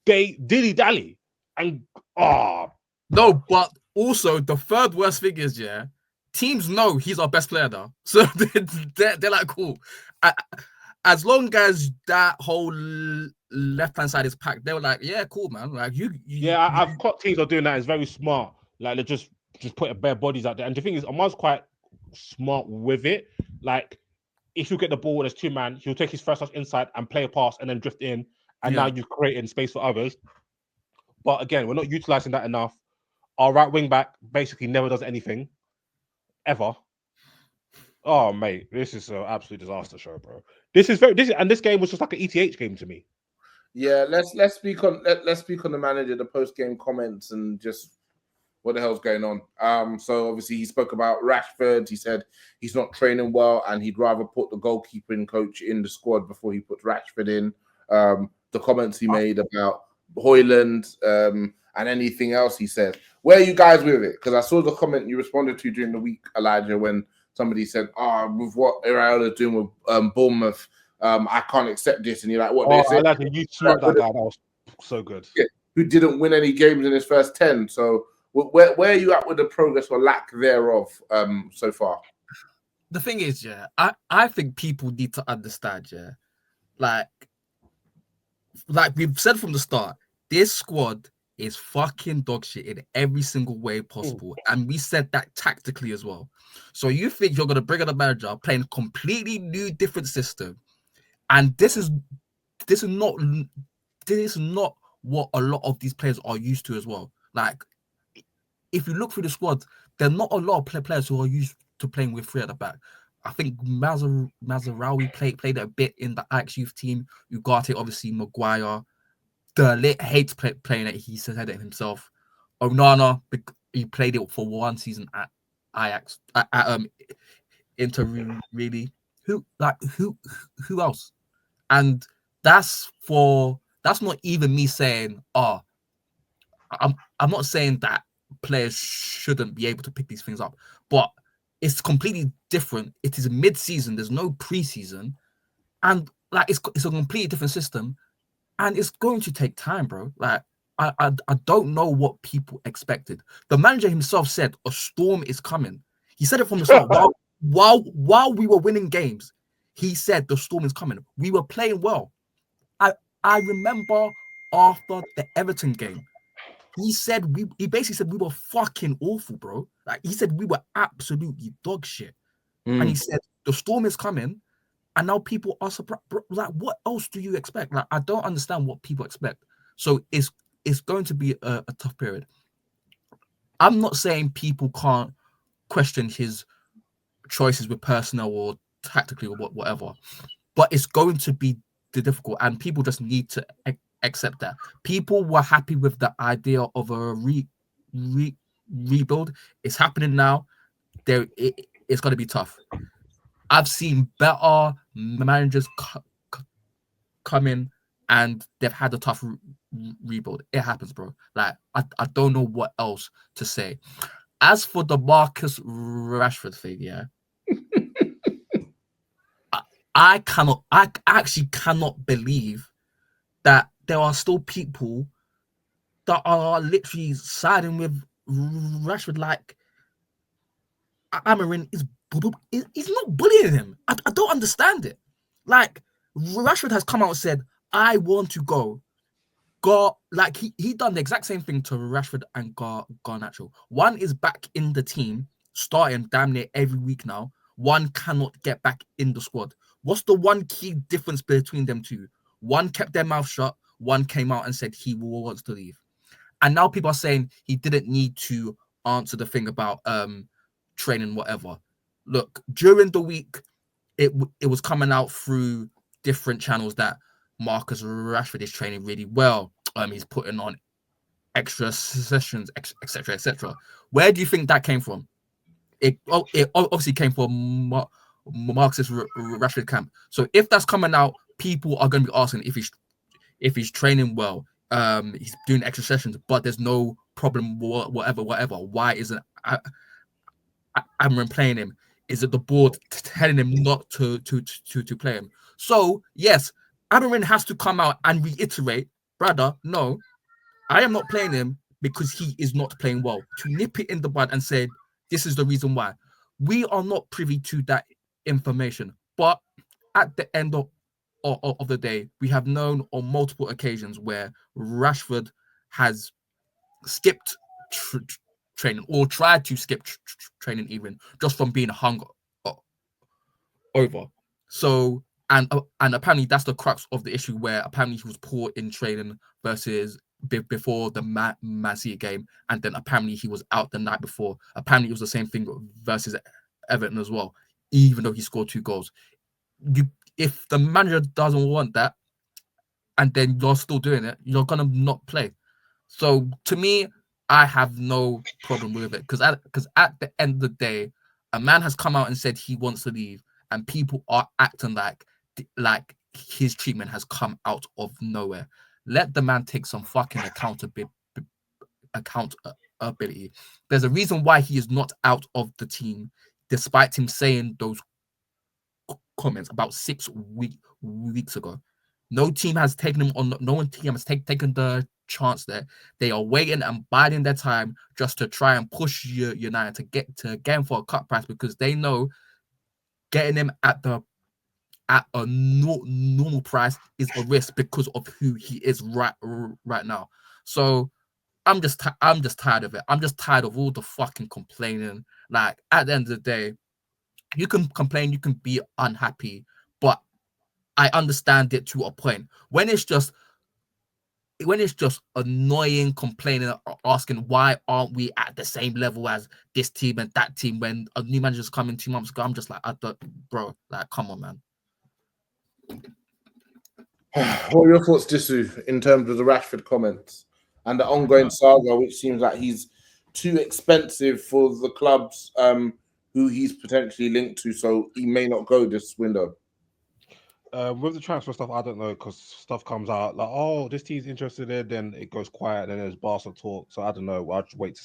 They dilly-dally. And, no, but also the third worst thing is, yeah, teams know he's our best player now. So they're like, cool. As long as that whole left-hand side is packed, they were like, yeah, cool, man. Like I've caught teams are doing that. It's very smart. Like, they just put bare bodies out there. And the thing is, Ahmad's quite smart with it. Like, if you get the ball, there's 2 man, he'll take his first touch inside and play a pass and then drift in. And now you've created space for others. But again, we're not utilizing that enough. Our right wing back basically never does anything. Ever. Oh mate, this is an absolute disaster show, bro. This game was just like an ETH game to me. Yeah, let's speak on let's speak on the manager, the post game comments, and just what the hell's going on. So obviously he spoke about Rashford. He said he's not training well, and he'd rather put the goalkeeping coach in the squad before he puts Rashford in. The comments he made about Hojlund, and anything else he said. Where are you guys with it? Because I saw the comment you responded to during the week, Elijah, when somebody said, with what Iriola doing with Bournemouth, I can't accept this. And you're like, what Oh, they say? Elijah, you smoked that guy. That was so good. Yeah, who didn't win any games in his first 10. So where are you at with the progress or lack thereof so far? The thing is, yeah, I think people need to understand, yeah, like we've said from the start, this squad is fucking dog shit in every single way possible. And we said that tactically as well. So you think you're gonna bring in a manager playing a completely new different system, and this is not what a lot of these players are used to as well. Like, if you look through the squad, there are not a lot of players who are used to playing with three at the back. I think Mazarawi played a bit in the Ajax youth team. Ugarte, obviously, Maguire. De Ligt hates playing it. He said it himself. Onana, he played it for one season at Ajax. Inter, really. Who else? And that's not even me saying, I'm not saying that players shouldn't be able to pick these things up, but it's completely different. It is mid-season. There's no preseason, and like it's a completely different system, and it's going to take time, bro. Like I don't know what people expected. The manager himself said a storm is coming. He said it from the start. while we were winning games, he said the storm is coming. We were playing well. I remember after the Everton game, he basically said we were fucking awful, bro. Like, he said we were absolutely dog shit. And he said the storm is coming, and now people are surprised. Bro, like, what else do you expect? Like, I don't understand what people expect. So it's going to be a tough period. I'm not saying people can't question his choices with personnel or tactically or whatever, but it's going to be difficult, and people just need to accept that. People were happy with the idea of a rebuild. It's happening now. It's going to be tough. I've seen better managers come in and they've had a tough rebuild. It happens, bro. Like, I don't know what else to say. As for the Marcus Rashford thing, yeah, I actually cannot believe that there are still people that are literally siding with Rashford. Like, Amarin he's not bullying him. I don't understand it. Like, Rashford has come out and said, I want to go. Like, he done the exact same thing to Rashford and Garnacho. One is back in the team, starting damn near every week now. One cannot get back in the squad. What's the one key difference between them two? One kept their mouth shut. One came out and said he wants to leave. And now people are saying he didn't need to answer the thing about training, whatever. Look, during the week, it was coming out through different channels that Marcus Rashford is training really well. He's putting on extra sessions, etc., etc. Where do you think that came from? It obviously came from Marcus Rashford camp. So if that's coming out, people are going to be asking if he's training well. He's doing extra sessions, but there's no problem, whatever. Why isn't Amarin playing him? Is it the board telling him not to play him? So yes, Amarin has to come out and reiterate, brother, no, I am not playing him because he is not playing well. To nip it in the bud and say, this is the reason why. We are not privy to that information. But at the end of the day, we have known on multiple occasions where Rashford has skipped training or tried to skip training even just from being hung over. So, and apparently that's the crux of the issue, where apparently he was poor in training versus before the Man City game, and then apparently he was out the night before. Apparently it was the same thing versus Everton as well. even though he scored 2 goals. If the manager doesn't want that, and then you're still doing it, you're gonna not play. So to me, I have no problem with it because at the end of the day, a man has come out and said he wants to leave, and people are acting like his treatment has come out of nowhere. Let the man take some fucking accountability. There's a reason why he is not out of the team, despite him saying those comments about 6 weeks ago. No team has taken him on. No one team has taken the chance there. They are waiting and biding their time just to try and push United to get him for a cut price because they know getting him at a normal price is a risk because of who he is right now. So I'm just tired of it. I'm just tired of all the fucking complaining. Like at the end of the day, you can complain, you can be unhappy, but I understand it to a point. When it's just annoying, complaining, asking why aren't we at the same level as this team and that team when a new manager's coming 2 months ago, I'm just like, bro, like, come on, man. What are your thoughts, Disu, in terms of the Rashford comments and the ongoing saga, which seems like he's too expensive for the clubs who he's potentially linked to, so he may not go this window? With the transfer stuff, I don't know because stuff comes out like, oh, this team's interested in, then it goes quiet, then there's Barca talk. So I don't know. I'll just wait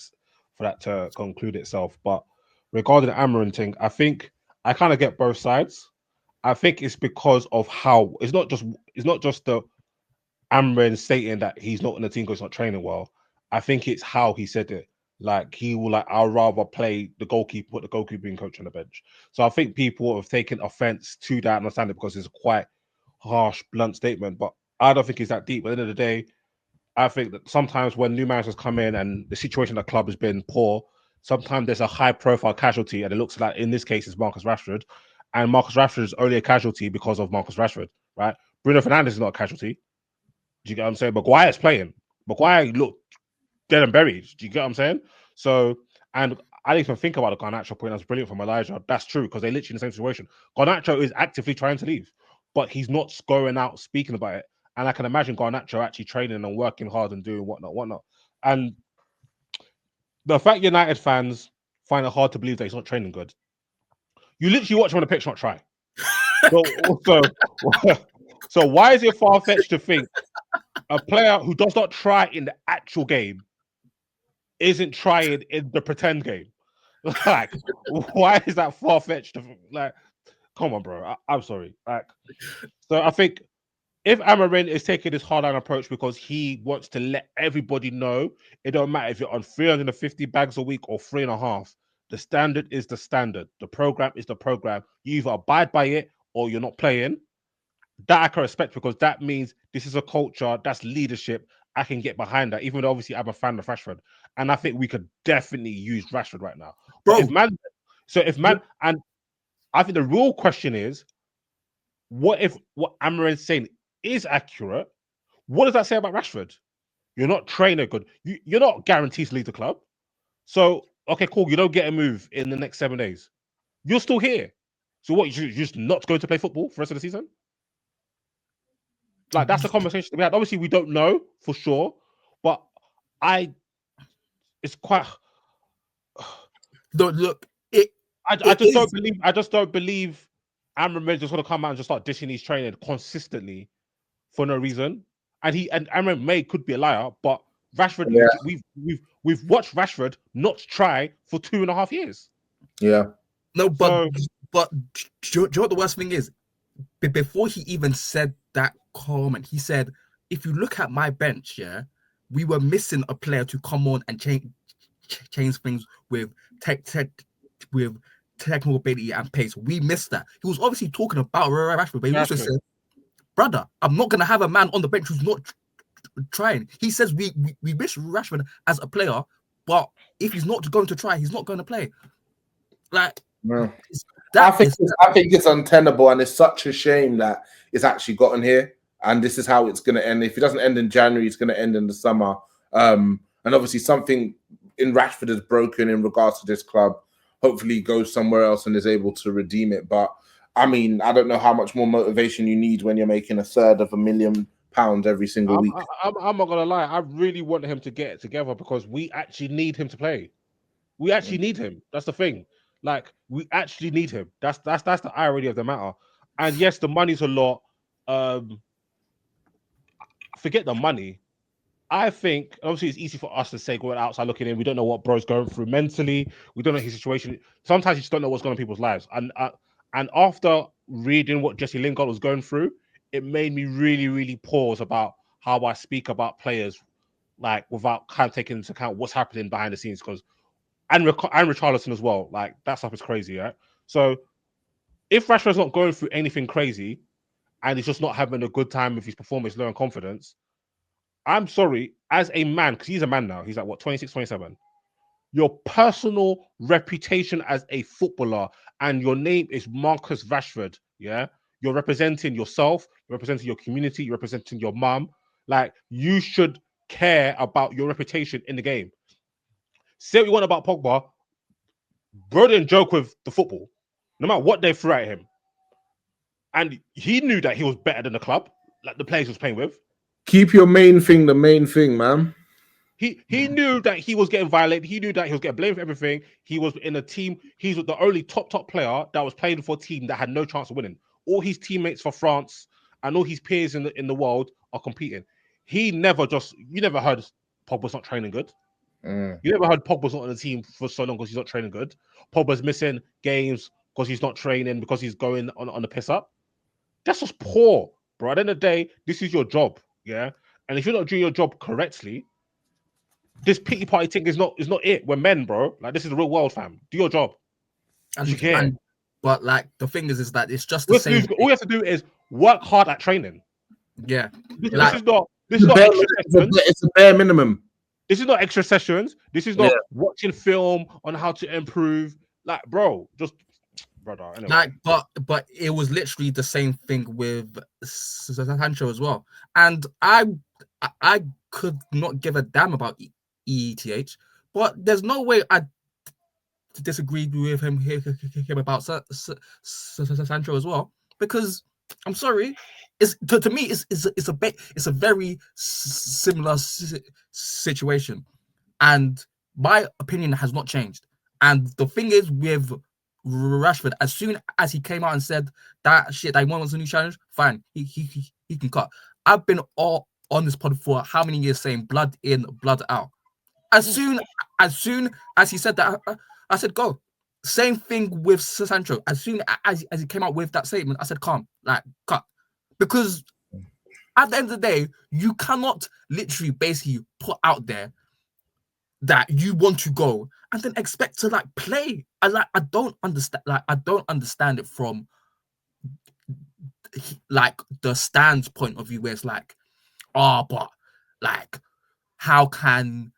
for that to conclude itself. But regarding the Amarin thing, I think I kind of get both sides. I think it's because of how it's not just the Amarin stating that he's not in the team because he's not training well. I think it's how he said it. Like he will I'll rather play the goalkeeper, put the goalkeeping coach on the bench. So I think people have taken offense to that and understand it because it's a quite harsh, blunt statement. But I don't think it's that deep. At the end of the day, I think that sometimes when new managers come in and the situation of the club has been poor, sometimes there's a high-profile casualty, and it looks like in this case it's Marcus Rashford, and Marcus Rashford is only a casualty because of Marcus Rashford, right? Bruno Fernandes is not a casualty. Do you get what I'm saying? Maguire's playing. Maguire looked dead and buried. Do you get what I'm saying? So, and I didn't even think about the Garnacho point. That's brilliant from Elijah. That's true because they're literally in the same situation. Garnacho is actively trying to leave, but he's not going out speaking about it. And I can imagine Garnacho actually training and working hard and doing whatnot. And the fact United fans find it hard to believe that he's not training good. You literally watch him on the pitch not try. So why is it far-fetched to think a player who does not try in the actual game isn't trying in the pretend game? Like, why is that far-fetched? Like, come on, bro. I'm sorry. Like, so I think if Amarin is taking this hard-line approach because he wants to let everybody know, it don't matter if you're on 350 bags a week or 3.5. The standard is the standard. The program is the program. You either abide by it or you're not playing. That I can respect because that means this is a culture, that's leadership. I can get behind that, even though obviously I'm a fan of Rashford. And I think we could definitely use Rashford right now. Bro, and I think the real question is, what if what Amarin's saying is accurate? What does that say about Rashford? You're not training good. You're not guaranteed to leave the club. So, okay, cool. You don't get a move in the next 7 days. You're still here. So what, you're just not going to play football for the rest of the season? Like, that's the conversation we had. Obviously, we don't know for sure, but it's quite... Look, I just don't believe Amram just going to come out and just start dishing his training consistently for no reason. And Amram May could be a liar, but Rashford, we've watched Rashford not try for 2.5 years. Yeah. No, but do you know what the worst thing is? Before he even said that comment, he said, if you look at my bench, yeah, we were missing a player to come on and change things with technical ability and pace. We missed that. He was obviously talking about Rashford, but he also said, brother, I'm not going to have a man on the bench who's not trying. He says we miss Rashford as a player, but if he's not going to try, he's not going to play. Like, I think it's untenable, and it's such a shame that it's actually gotten here. And this is how it's going to end. If it doesn't end in January, it's going to end in the summer. And obviously, something in Rashford is broken in regards to this club. hopefully he goes somewhere else and is able to redeem it. But I mean, I don't know how much more motivation you need when you're making £1/3 million every single week. I'm not gonna lie. I really want him to get it together because we actually need him to play. We actually need him. That's the thing. Like we actually need him. That's the irony of the matter. And yes, the money's a lot. Forget the money. I think obviously it's easy for us to say going outside looking in. We don't know what bro's going through mentally. We don't know his situation. Sometimes you just don't know what's going on in people's lives. And after reading what Jesse Lingard was going through, it made me really, really pause about how I speak about players, like without kind of taking into account what's happening behind the scenes. Because and Richarlison as well, like that stuff is crazy, right? So if Rashford's not going through anything crazy and he's just not having a good time with his performance, low in confidence, I'm sorry, as a man, because he's a man now, he's like, what, 26, 27? Your personal reputation as a footballer and your name is Marcus Rashford, yeah? You're representing yourself, you're representing your community, you're representing your mum. Like, you should care about your reputation in the game. Say what you want about Pogba, bro didn't joke with the football, no matter what they threw at him. And he knew that he was better than the club, like the players he was playing with. Keep your main thing the main thing, man. He knew that he was getting violated. He knew that he was getting blamed for everything. He was in a team. He's the only top player that was playing for a team that had no chance of winning. All his teammates for France and all his peers in the world are competing. You never heard Pogba's not training good. You never heard Pogba's not on the team for so long because he's not training good. Pogba's missing games because he's not training, because he's going on the piss up. That's just poor, bro. At the end of the day, this is your job, yeah? And if you're not doing your job correctly, this pity party thing is not it. We're men, bro. Like, this is the real world, fam. Do your job. But like the thing is that it's just the all same. All you have to do is work hard at training. Yeah. This is not extra sessions. It's a bare minimum. This is not extra sessions. This is not watching film on how to improve. Like, bro, just brother. Anyway. Like, but it was literally the same thing with Sancho as well. And I could not give a damn about ETH, but there's no way I disagreed with him about Sancho as well, because I'm sorry, it's to me it's a very similar situation, and my opinion has not changed. And the thing is with Rashford, as soon as he came out and said that shit that he wants a new challenge, fine, he can cut. I've been all on this pod for how many years saying blood in, blood out. As soon as he said that, I said go. Same thing with Sancho. As soon as he came out with that statement, I said calm, like cut. Because at the end of the day, you cannot literally basically put out there that you want to go and then expect to like play. I don't understand. Like, I don't understand it from like the standpoint of view where it's like, but like how can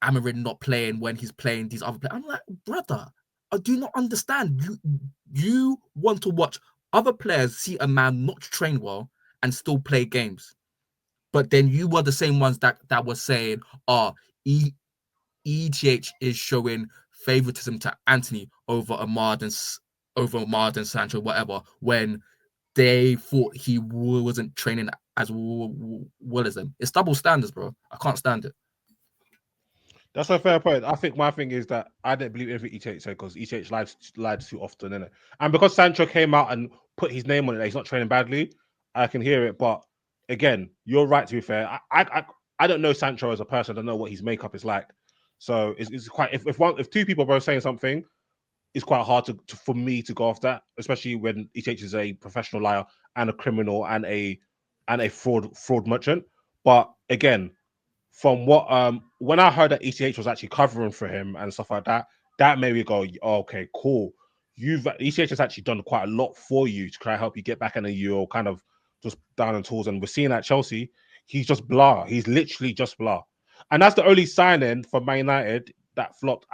Amarin not playing when he's playing these other players? I'm like, brother, I do not understand. You want to watch other players see a man not train well and still play games, but then you were the same ones that were saying, ETH is showing favoritism to Anthony over Ahmad and Sancho, whatever, when they thought he wasn't training as well as them. It's double standards, bro. I can't stand it. That's a fair point. I think my thing is that I didn't believe everything ETH said because ETH lied too often, innit? And because Sancho came out and put his name on it, that he's not training badly, I can hear it. But again, you're right, to be fair. I don't know Sancho as a person. I don't know what his makeup is like. So it's quite, if two people are both saying something, it's quite hard for me to go off that, especially when ETH is a professional liar and a criminal and a fraud merchant. But again, from what when I heard that ETH was actually covering for him and stuff like that, that made me go, okay, cool. ETH has actually done quite a lot for you to try to help you get back, and then you're kind of just down on tools. And we're seeing at Chelsea, he's just blah. He's literally just blah. And that's the only signing for Man United that flopped.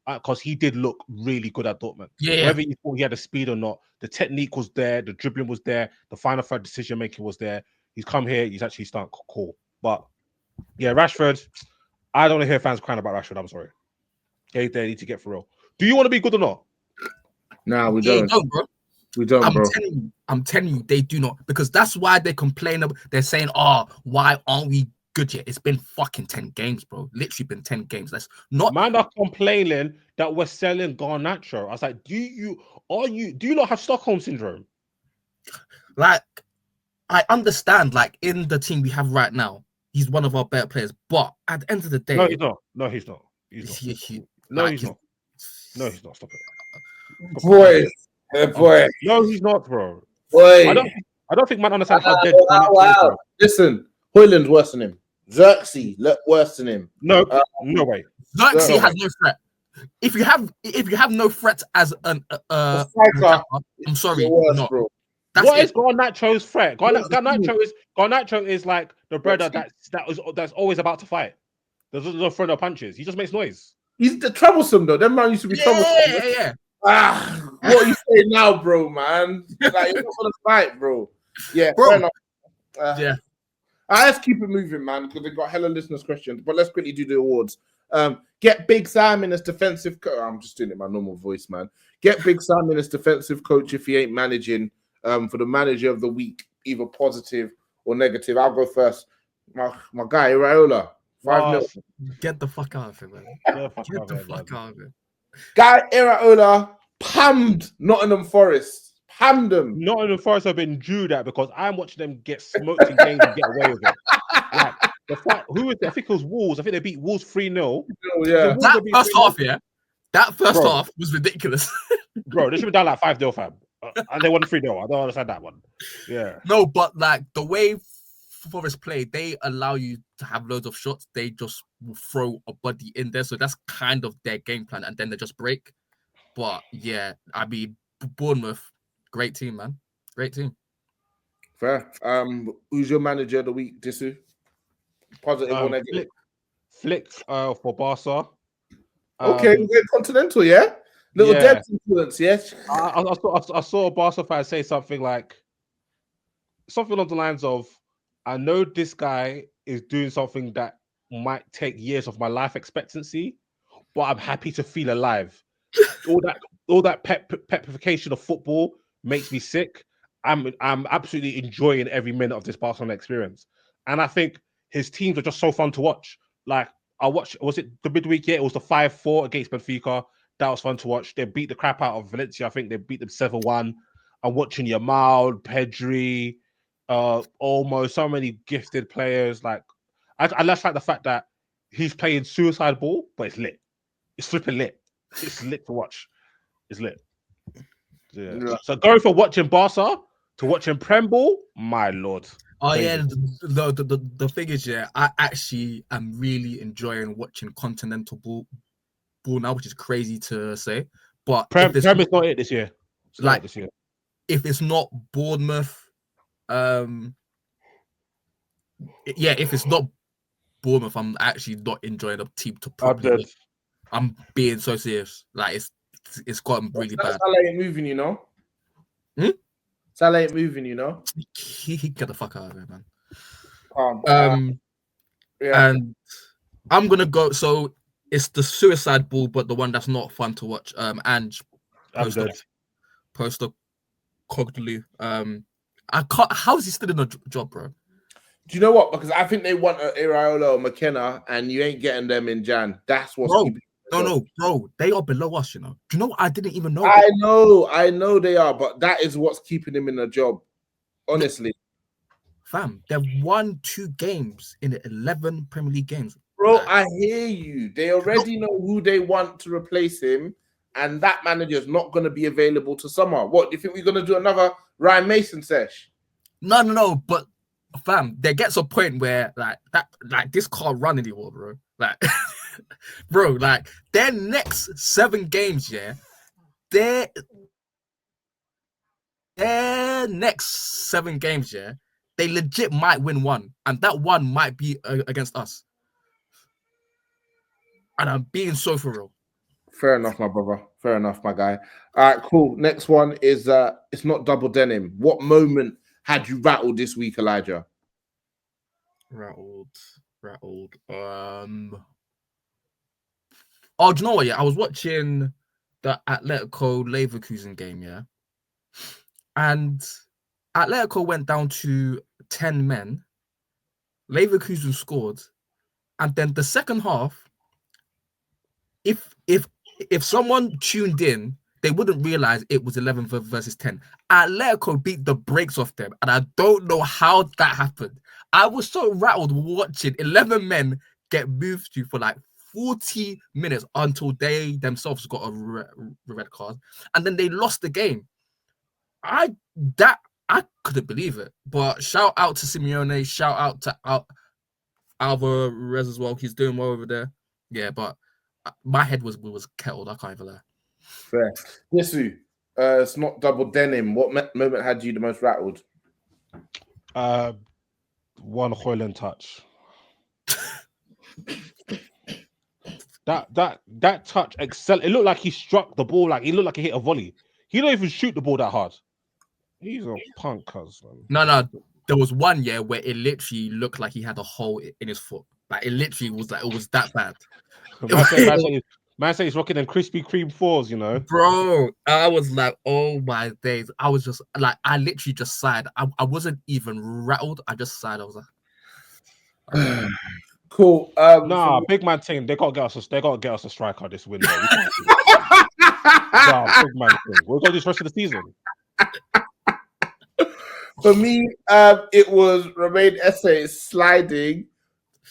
Because he did look really good at Dortmund. Yeah. Whether you thought he had the speed or not, the technique was there, the dribbling was there, the final third decision making was there. He's come here, he's actually starting cool. But yeah, Rashford, I don't want to hear fans crying about Rashford. I'm sorry. They need to get for real. Do you want to be good or not? Nah, we They don't. don't, bro. We don't, I'm bro. telling you, they do not, because that's why they complain. They're saying, "Oh, why aren't we good yet?" It's been fucking 10 games, bro. Literally been 10 games. That's not. Man are complaining that we're selling Garnacho. I was like, do you not have Stockholm syndrome? Like, I understand, like, in the team we have right now, he's one of our better players. But at the end of the day, No, he's not. No, he's not. He's not. No, like, he's not. No, he's not. Stop it. Boy, boy, No, he's not, bro. boy. I don't think man understands how dead. Wow. Listen, Hojlund's worse than him. Xerxes worse than him. No, no way. Xerxes has no threat. If you have no threat as an striker, I'm sorry, worse, no. bro. What is Garnacho's threat? Garnacho is like the brother that's always about to fight. Doesn't throw no punches. He just makes noise. He's troublesome though. That man used to be troublesome. Yeah. What you say now, bro, man? Like, you're not gonna fight, bro. Yeah, Bro. fair enough. Yeah. Let's keep it moving, man, because they've got hella listeners' questions. But let's quickly do the awards. Get Big Sam in as defensive coach. I'm just doing it in my normal voice, man. Get Big Sam in as defensive coach if he ain't managing. For the manager of the week, either positive or negative. I'll go first. My guy, Iraola. 5-0. Get the fuck out of it, man. Get the fuck out of it. Guy Iraola pammed Nottingham Forest. Pammed them. Nottingham Forest have been due that because I'm watching them get smoked in games and get away with it. Like, the fact, I think it was Wolves. I think they beat Wolves 3-0. Yeah. That first half, yeah. That first half was ridiculous. Bro, they should have done like 5-0, fam. And they won 3-0. I don't understand that one. Yeah. No, but like the way Forest play, they allow you to have loads of shots. They just will throw a body in there. So that's kind of their game plan. And then they just break. But yeah, I mean, Bournemouth, great team, man. Great team. Fair. Who's your manager of the week, Disu? Positive or negative? Flick for Barca. Okay, we're continental, yeah? Little Deb's influence, yes. I saw a Barca fan say something along the lines of, I know this guy is doing something that might take years of my life expectancy, but I'm happy to feel alive. all that petrification of football makes me sick. I'm absolutely enjoying every minute of this Barcelona experience. And I think his teams are just so fun to watch. Like, was it the midweek? Yeah, it was the 5-4 against Benfica. That was fun to watch. They beat the crap out of Valencia. I think they beat them 7-1. I'm watching Yamal, Pedri, almost so many gifted players. Like, I just like the fact that he's playing suicide ball, but it's lit. It's flipping lit. It's lit to watch. It's lit. Yeah. So going from watching Barca to watching Prem ball, my lord. Oh yeah, the thing is, yeah, I actually am really enjoying watching continental ball now, which is crazy to say. But Prem is not it this year. Like this year. If it's not Bournemouth, if it's not Bournemouth, I'm actually not enjoying the team to properly. I'm being so serious. Like it's gotten really bad. Salah ain't moving, you know. Salah ain't moving, you know. He get the fuck out of it, man. And I'm gonna go. So it's the suicide ball, but the one that's not fun to watch. Ange Poster Coglu. I can't. How is he still in a job, bro? Do you know what? Because I think they want Iraola or McKenna, and you ain't getting them in Jan. That's what's keeping. No, bro. They are below us, you know. Do you know what? I didn't even know. I know they are, but that is what's keeping him in a job. Honestly. Fam, they've won 2 games in the 11 Premier League games. Bro, I hear you. They already know who they want to replace him, and that manager is not going to be available to summer. What, do you think we're going to do another Ryan Mason sesh? No. But fam, there gets a point where like this can't run anymore, bro. Like, bro, like their next 7 games, yeah, their next 7 games, yeah, they legit might win one, and that one might be against us. And I'm being so for real. Fair enough, my brother. Fair enough, my guy. All right, cool. Next one is it's not double denim. What moment had you rattled this week, Elijah? Rattled. Oh, do you know what? Yeah, I was watching the Atletico Leverkusen game, yeah, and Atletico went down to 10 men. Leverkusen scored, and then the second half, if someone tuned in, they wouldn't realize it was 11 versus 10. Atletico beat the brakes off them, and I don't know how that happened. I was so rattled watching 11 men get moved to for like 40 minutes until they themselves got a red card, and then they lost the game. I couldn't believe it. But shout out to Simeone, shout out to Alvarez as well. He's doing well over there. Yeah, but my head was kettled. I can't even lie. Fair. Disu, it's not double denim. What moment had you the most rattled? One Hojlund touch. That touch it looked like he struck the ball, like he looked like he hit a volley. He don't even shoot the ball that hard. He's a punk, cousin. No. There was one where it literally looked like he had a hole in his foot. Like it literally was like it was that bad. Man say he's rocking them Krispy Kreme 4s, you know. Bro, I was like, oh my days. I was just like, I literally just sighed. I wasn't even rattled. I just sighed. I was like, cool. Big man team. They gotta get us a striker this window. Big man team. We'll go this rest of the season. For me, it was Romain Esse sliding.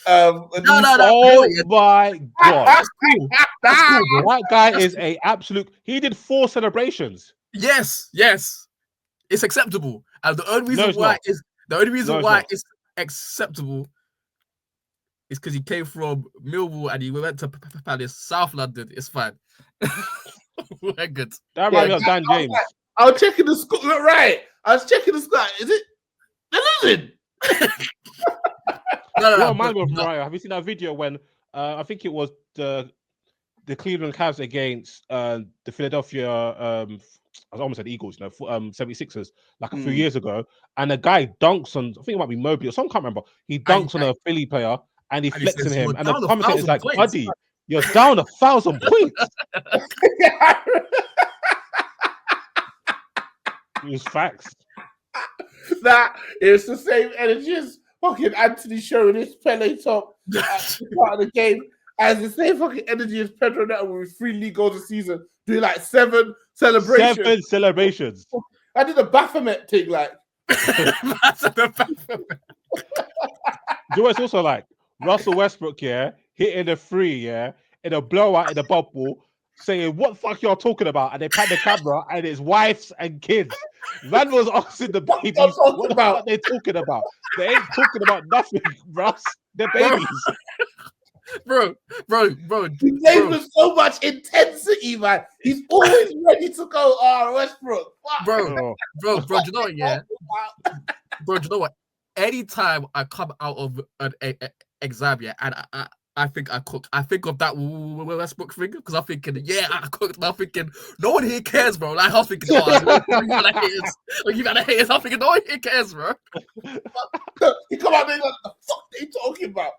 No. Oh my god, that's cool. That's cool, bro. That guy is a absolute. He did 4 celebrations. Yes, it's acceptable. And the only reason why it's acceptable is because he came from Millwall and he went to Palace, South London. It's fine. We're good. That reminds me of Dan James. I was checking the score. Right, I was checking the score. Is it? They're losing. No. Morayo. Have you seen that video when I think it was the Cleveland Cavs against the Philadelphia I almost said Eagles, 76ers, like a few years ago, and a guy dunks on, I think it might be Mobley or someone, can't remember. He dunks on a Philly player and he flexing him, and the commentator's like, "Buddy, you're down 1,000 points." It's facts. That is the same energy as fucking Anthony showing his Pele top at the start of the game, as the same fucking energy as Pedro Neto with 3 league goals a season, doing like 7 celebrations. 7 celebrations. I did a Baphomet thing, like. You know, it's also like Russell Westbrook, hitting a 3, in a blowout in the bubble, saying, "What the fuck y'all talking about?" And they pan the camera, and it's wives and kids. Man was asking the babies, "What the fuck they talking about?" They ain't talking about nothing, Russ. They're babies. Bro. He plays with so much intensity, man. He's always ready to go. Westbrook. Bro, do you know what? Yeah, bro, do you know what? Anytime I come out of an exam, and I think I cooked. I think of that Westbrook thing because I'm thinking, I cooked. And I'm thinking, no one here cares, bro. Like I was thinking, you gotta haters. I'm thinking, no one here cares, bro. He come out there, like, the fuck they talking about?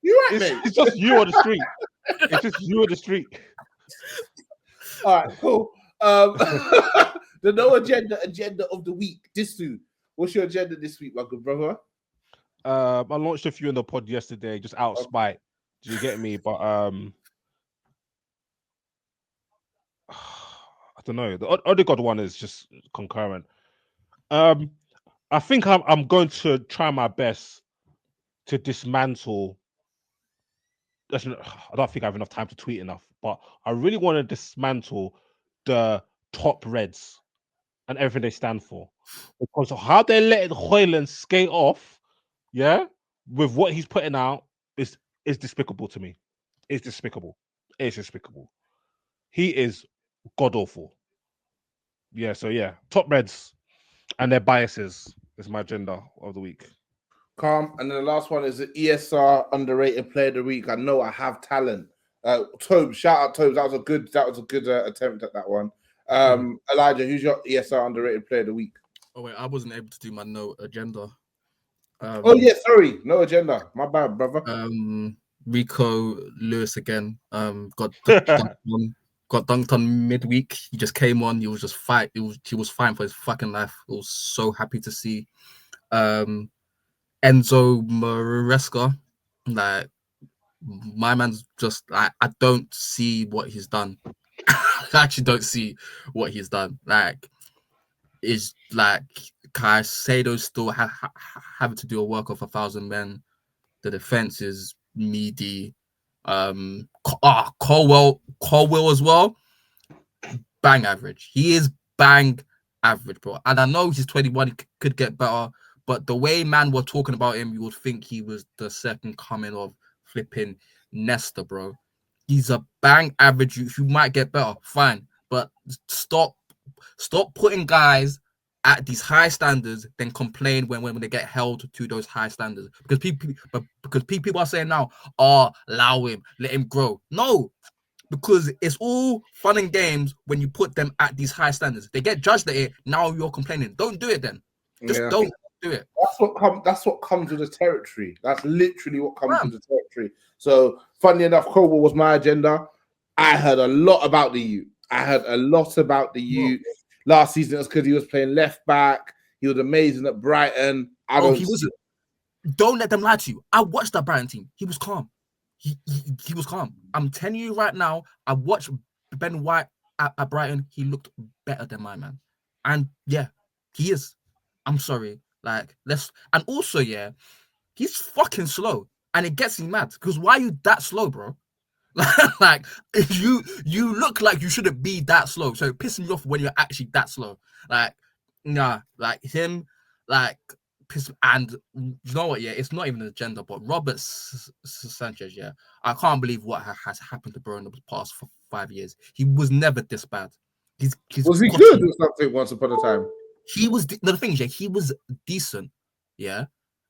You right, mate? It's just you on the street. It's just you on the street. All right, cool. The no agenda of the week. Disu, what's your agenda this week, my good brother? I launched a few in the pod yesterday, just out of spite. Do you get me? But I don't know. The Odegaard one is just concurrent. I think I'm going to try my best to dismantle. I don't think I have enough time to tweet enough, but I really want to dismantle the top Reds and everything they stand for, because how they're letting Hojlund skate off, with what he's putting out is despicable to me. It's despicable. He is god awful. Top Reds and their biases is my agenda of the week. Calm. And then the last one is the ESR underrated player of the week. I know I have talent. Tobes, shout out Tobes. That was a good attempt at that one. Elijah, who's your ESR underrated player of the week? Oh wait, I wasn't able to do my no agenda. Sorry, no agenda. My bad, brother. Rico Lewis again. Got the one got dunked on midweek. He just came on. He was just fight. He was fighting for his fucking life. I was so happy to see. Enzo Maresca, like my man's just like I don't see what he's done. I actually don't see what he's done. Like is like Caicedo's still having to do a work of 1,000 men. The defense is meaty. Colwell as well. Bang average. He is bang average, bro. And I know he's 21, he could get better, but the way man were talking about him, you would think he was the second coming of flipping Nesta, bro. He's a bang average. You might get better, fine, but stop putting guys at these high standards, then complain when they get held to those high standards. Because people are saying now, allow him, let him grow. No, because it's all fun and games when you put them at these high standards. They get judged at it. Now you're complaining. Don't do it then. Just don't do it. That's what comes with the territory. That's literally what comes with the territory. So, funny enough, Colwell was my agenda. I heard a lot about the youth. Last season, it was because he was playing left back. He was amazing at Brighton. He wasn't. Don't let them lie to you. I watched that Brighton team. He was calm. He was calm. I'm telling you right now, I watched Ben White at Brighton. He looked better than my man. And yeah, he is. I'm sorry. Like, and also, yeah, he's fucking slow. And it gets me mad. Because why are you that slow, bro? Like you look like you shouldn't be that slow. So it pisses me off when you're actually that slow. Like, nah, like him, like and you know what, yeah, it's not even an agenda, but Robert Sanchez, yeah, I can't believe what has happened to bro in the past 5 years. He was never this bad. He's was he good or something once upon a time? He was the thing is, yeah, he was decent, yeah,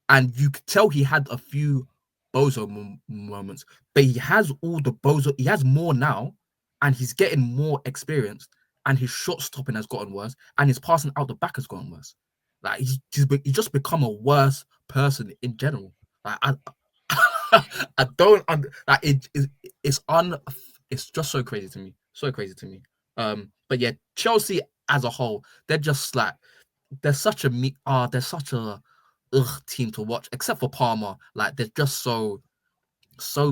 and you could tell he had a few bozo moments, but he has all the bozo. He has more now, and he's getting more experience, and his shot stopping has gotten worse, and his passing out the back has gotten worse. Like he's just become a worse person in general. Like I don't like it's just so crazy to me, but yeah, Chelsea as a whole, they're just like they're such a team to watch, except for Palmer. Like they're just so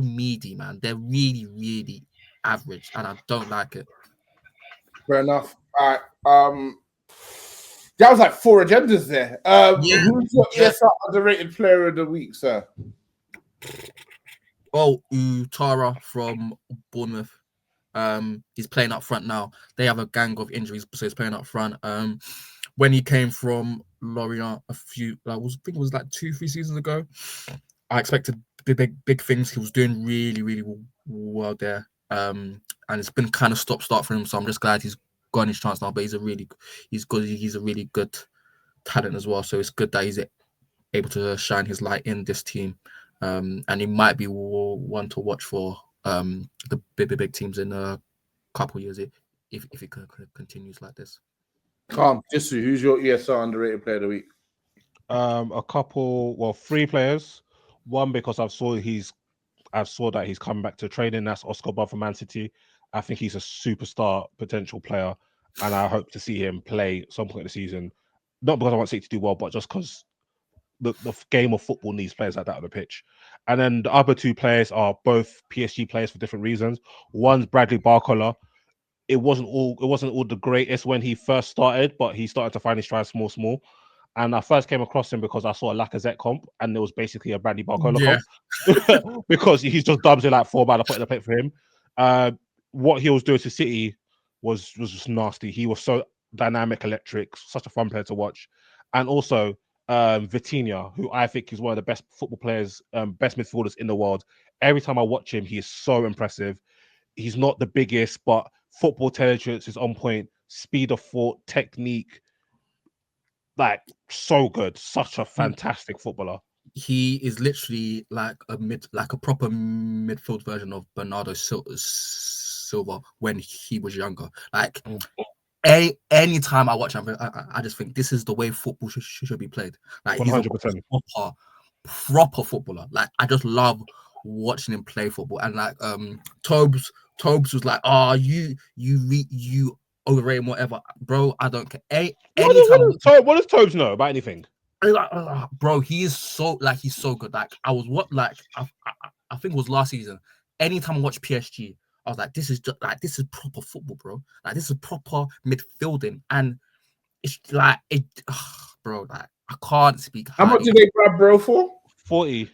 meaty, man. They're really, really average, and I don't like it. Fair enough. All right. That was like 4 agendas there. Who's your underrated player of the week, sir? Oh, Utara from Bournemouth. He's playing up front now. They have a gang of injuries, so he's playing up front. When he came from Lorient I think it was like 2-3 seasons ago, I expected big things. He was doing really, really well there. And it's been kind of stop-start for him, so I'm just glad he's got his chance now. But he's a really good talent as well. So it's good that he's able to shine his light in this team. And he might be one to watch for the big teams in a couple of years if it continues like this. Disu, who's your ESR underrated player of the week? A couple, 3 players. One, because I saw that he's coming back to training. That's Oscar Bob from Man City. I think he's a superstar potential player, and I hope to see him play at some point in the season. Not because I want City to do well, but just because the game of football needs players like that on the pitch. And then the other 2 players are both PSG players for different reasons. One's Bradley Barcola. It wasn't all the greatest when he first started, but he started to find his stride small. And I first came across him because I saw a Lacazette comp, and it was basically a Bradley Barcola comp because he's just dumped it like 4 man. I put in the plate for him. What he was doing to City was just nasty. He was so dynamic, electric, such a fun player to watch. And also Vitinha, who I think is one of the best football players, best midfielders in the world. Every time I watch him, he is so impressive. He's not the biggest, but football intelligence is on point. Speed of thought, technique, like so good. Such a fantastic footballer. He is literally like a proper midfield version of Bernardo Silva when he was younger. Like any time I watch him, I just think this is the way football should be played. Like 100%. He's a proper footballer. Like I just love watching him play football, and like Tobes was like, "Oh, you overrate him, whatever, bro. I don't care." Anytime, What does Tobes know about anything? like, bro, he's so good. Like I was I think it was last season. Anytime I watch PSG, I was like, this is proper football, bro. Like this is proper midfielding, and it's like bro. Like I can't speak. How much did they grab bro for? 40.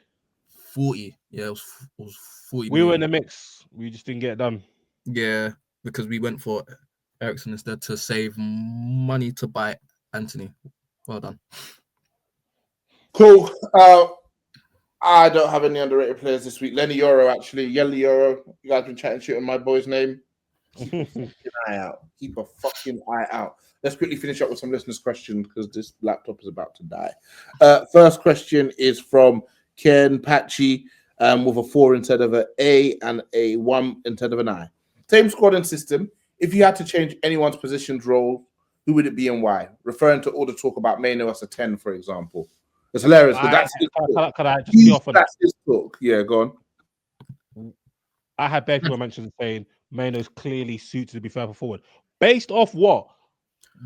40. Yeah, it was 40 We were in million. the mix. We just didn't get it done. Yeah, because we went for Ericsson instead to save money to buy Anthony. Well done. Cool. I don't have any underrated players this week. Lenny Yoro, actually. Yelly Yoro. You guys been chatting shit on my boy's name. Keep a fucking eye out. Keep a fucking eye out. Let's quickly finish up with some listeners' questions because this laptop is about to die. First question is from Ken Patchy with a 4 instead of an A and a 1 instead of an I. Same squad and system. If you had to change anyone's position's role, who would it be and why? Referring to all the talk about Maino as a 10, for example. It's hilarious because that's his talk. Can I just be off on That's his talk. Yeah, go on. I had bare people mentioned saying Maino's clearly suited to be further forward. Based off what?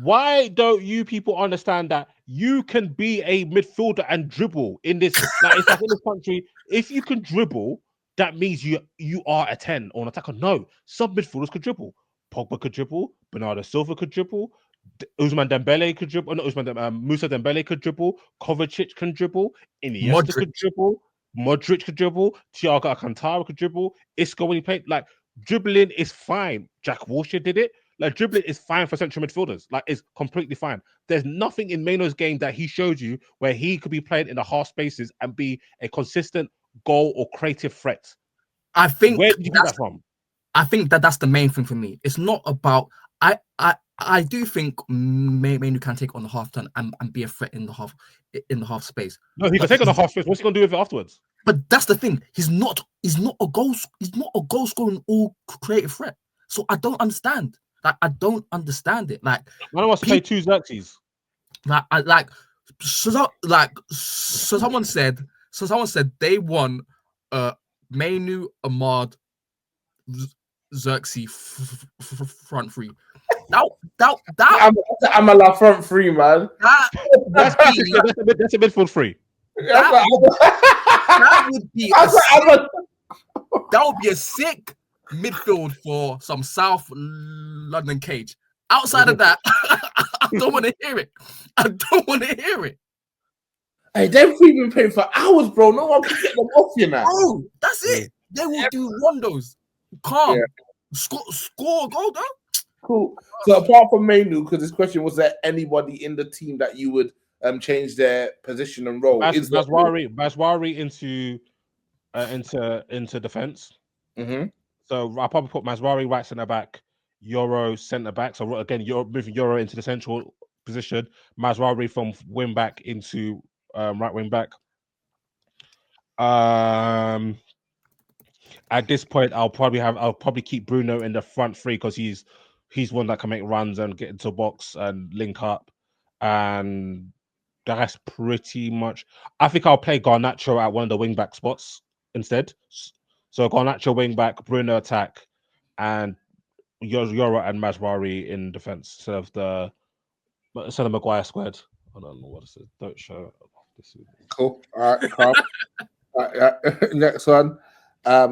Why don't you people understand that you can be a midfielder and dribble in this? Like it's like in this country, if you can dribble, that means you are a 10 or an attacker. No, some midfielders could dribble. Pogba could dribble. Bernardo Silva could dribble. Ousmane Dembele could dribble. No, Musa Dembele could dribble. Kovacic can dribble. Iniesta could dribble. Modric could dribble. Thiago Alcantara could dribble. Isco when he played, like dribbling is fine. Jack Wilshere did it. Like dribbling is fine for central midfielders. Like it's completely fine. There's nothing in Maino's game that he showed you where he could be playing in the half spaces and be a consistent goal or creative threat. I think where did you get that from? I think that's the main thing for me. It's not about I do think Mainu can take on the half turn and be a threat in the half space. No, he can take on the half space. What's he gonna do with it afterwards? But that's the thing. He's not a goal scoring all creative threat. So I don't understand. Like I don't understand it. Like one of us play two Xerxes. So someone said they won Mainu, Ahmad, Xerxes front three. I'm a la front three, man. That's a midfield three. That would be a sick midfield for some South London cage. Outside of that, I don't want to hear it. Hey, they've been playing for hours, bro. No one can get them off you now. Oh, that's it. They will do rondos. Calm. Yeah. Score a goal, though. Cool. So apart from Mainu, because this question was there anybody in the team that you would change their position and role? Maswari into defense. Mm-hmm. So I'll probably put Maswari right centre back, Euro centre back. So again, you're moving Euro into the central position. Maswari from wing back into right wing back. At this point, I'll probably keep Bruno in the front three because he's one that can make runs and get into box and link up, and that's pretty much. I think I'll play Garnacho at one of the wing back spots instead. So Garnacho wing back, Bruno attack, and Yoro and Maswari in defense instead of Maguire squared. I don't know what it is. Don't show. Cool. All right, calm. Next one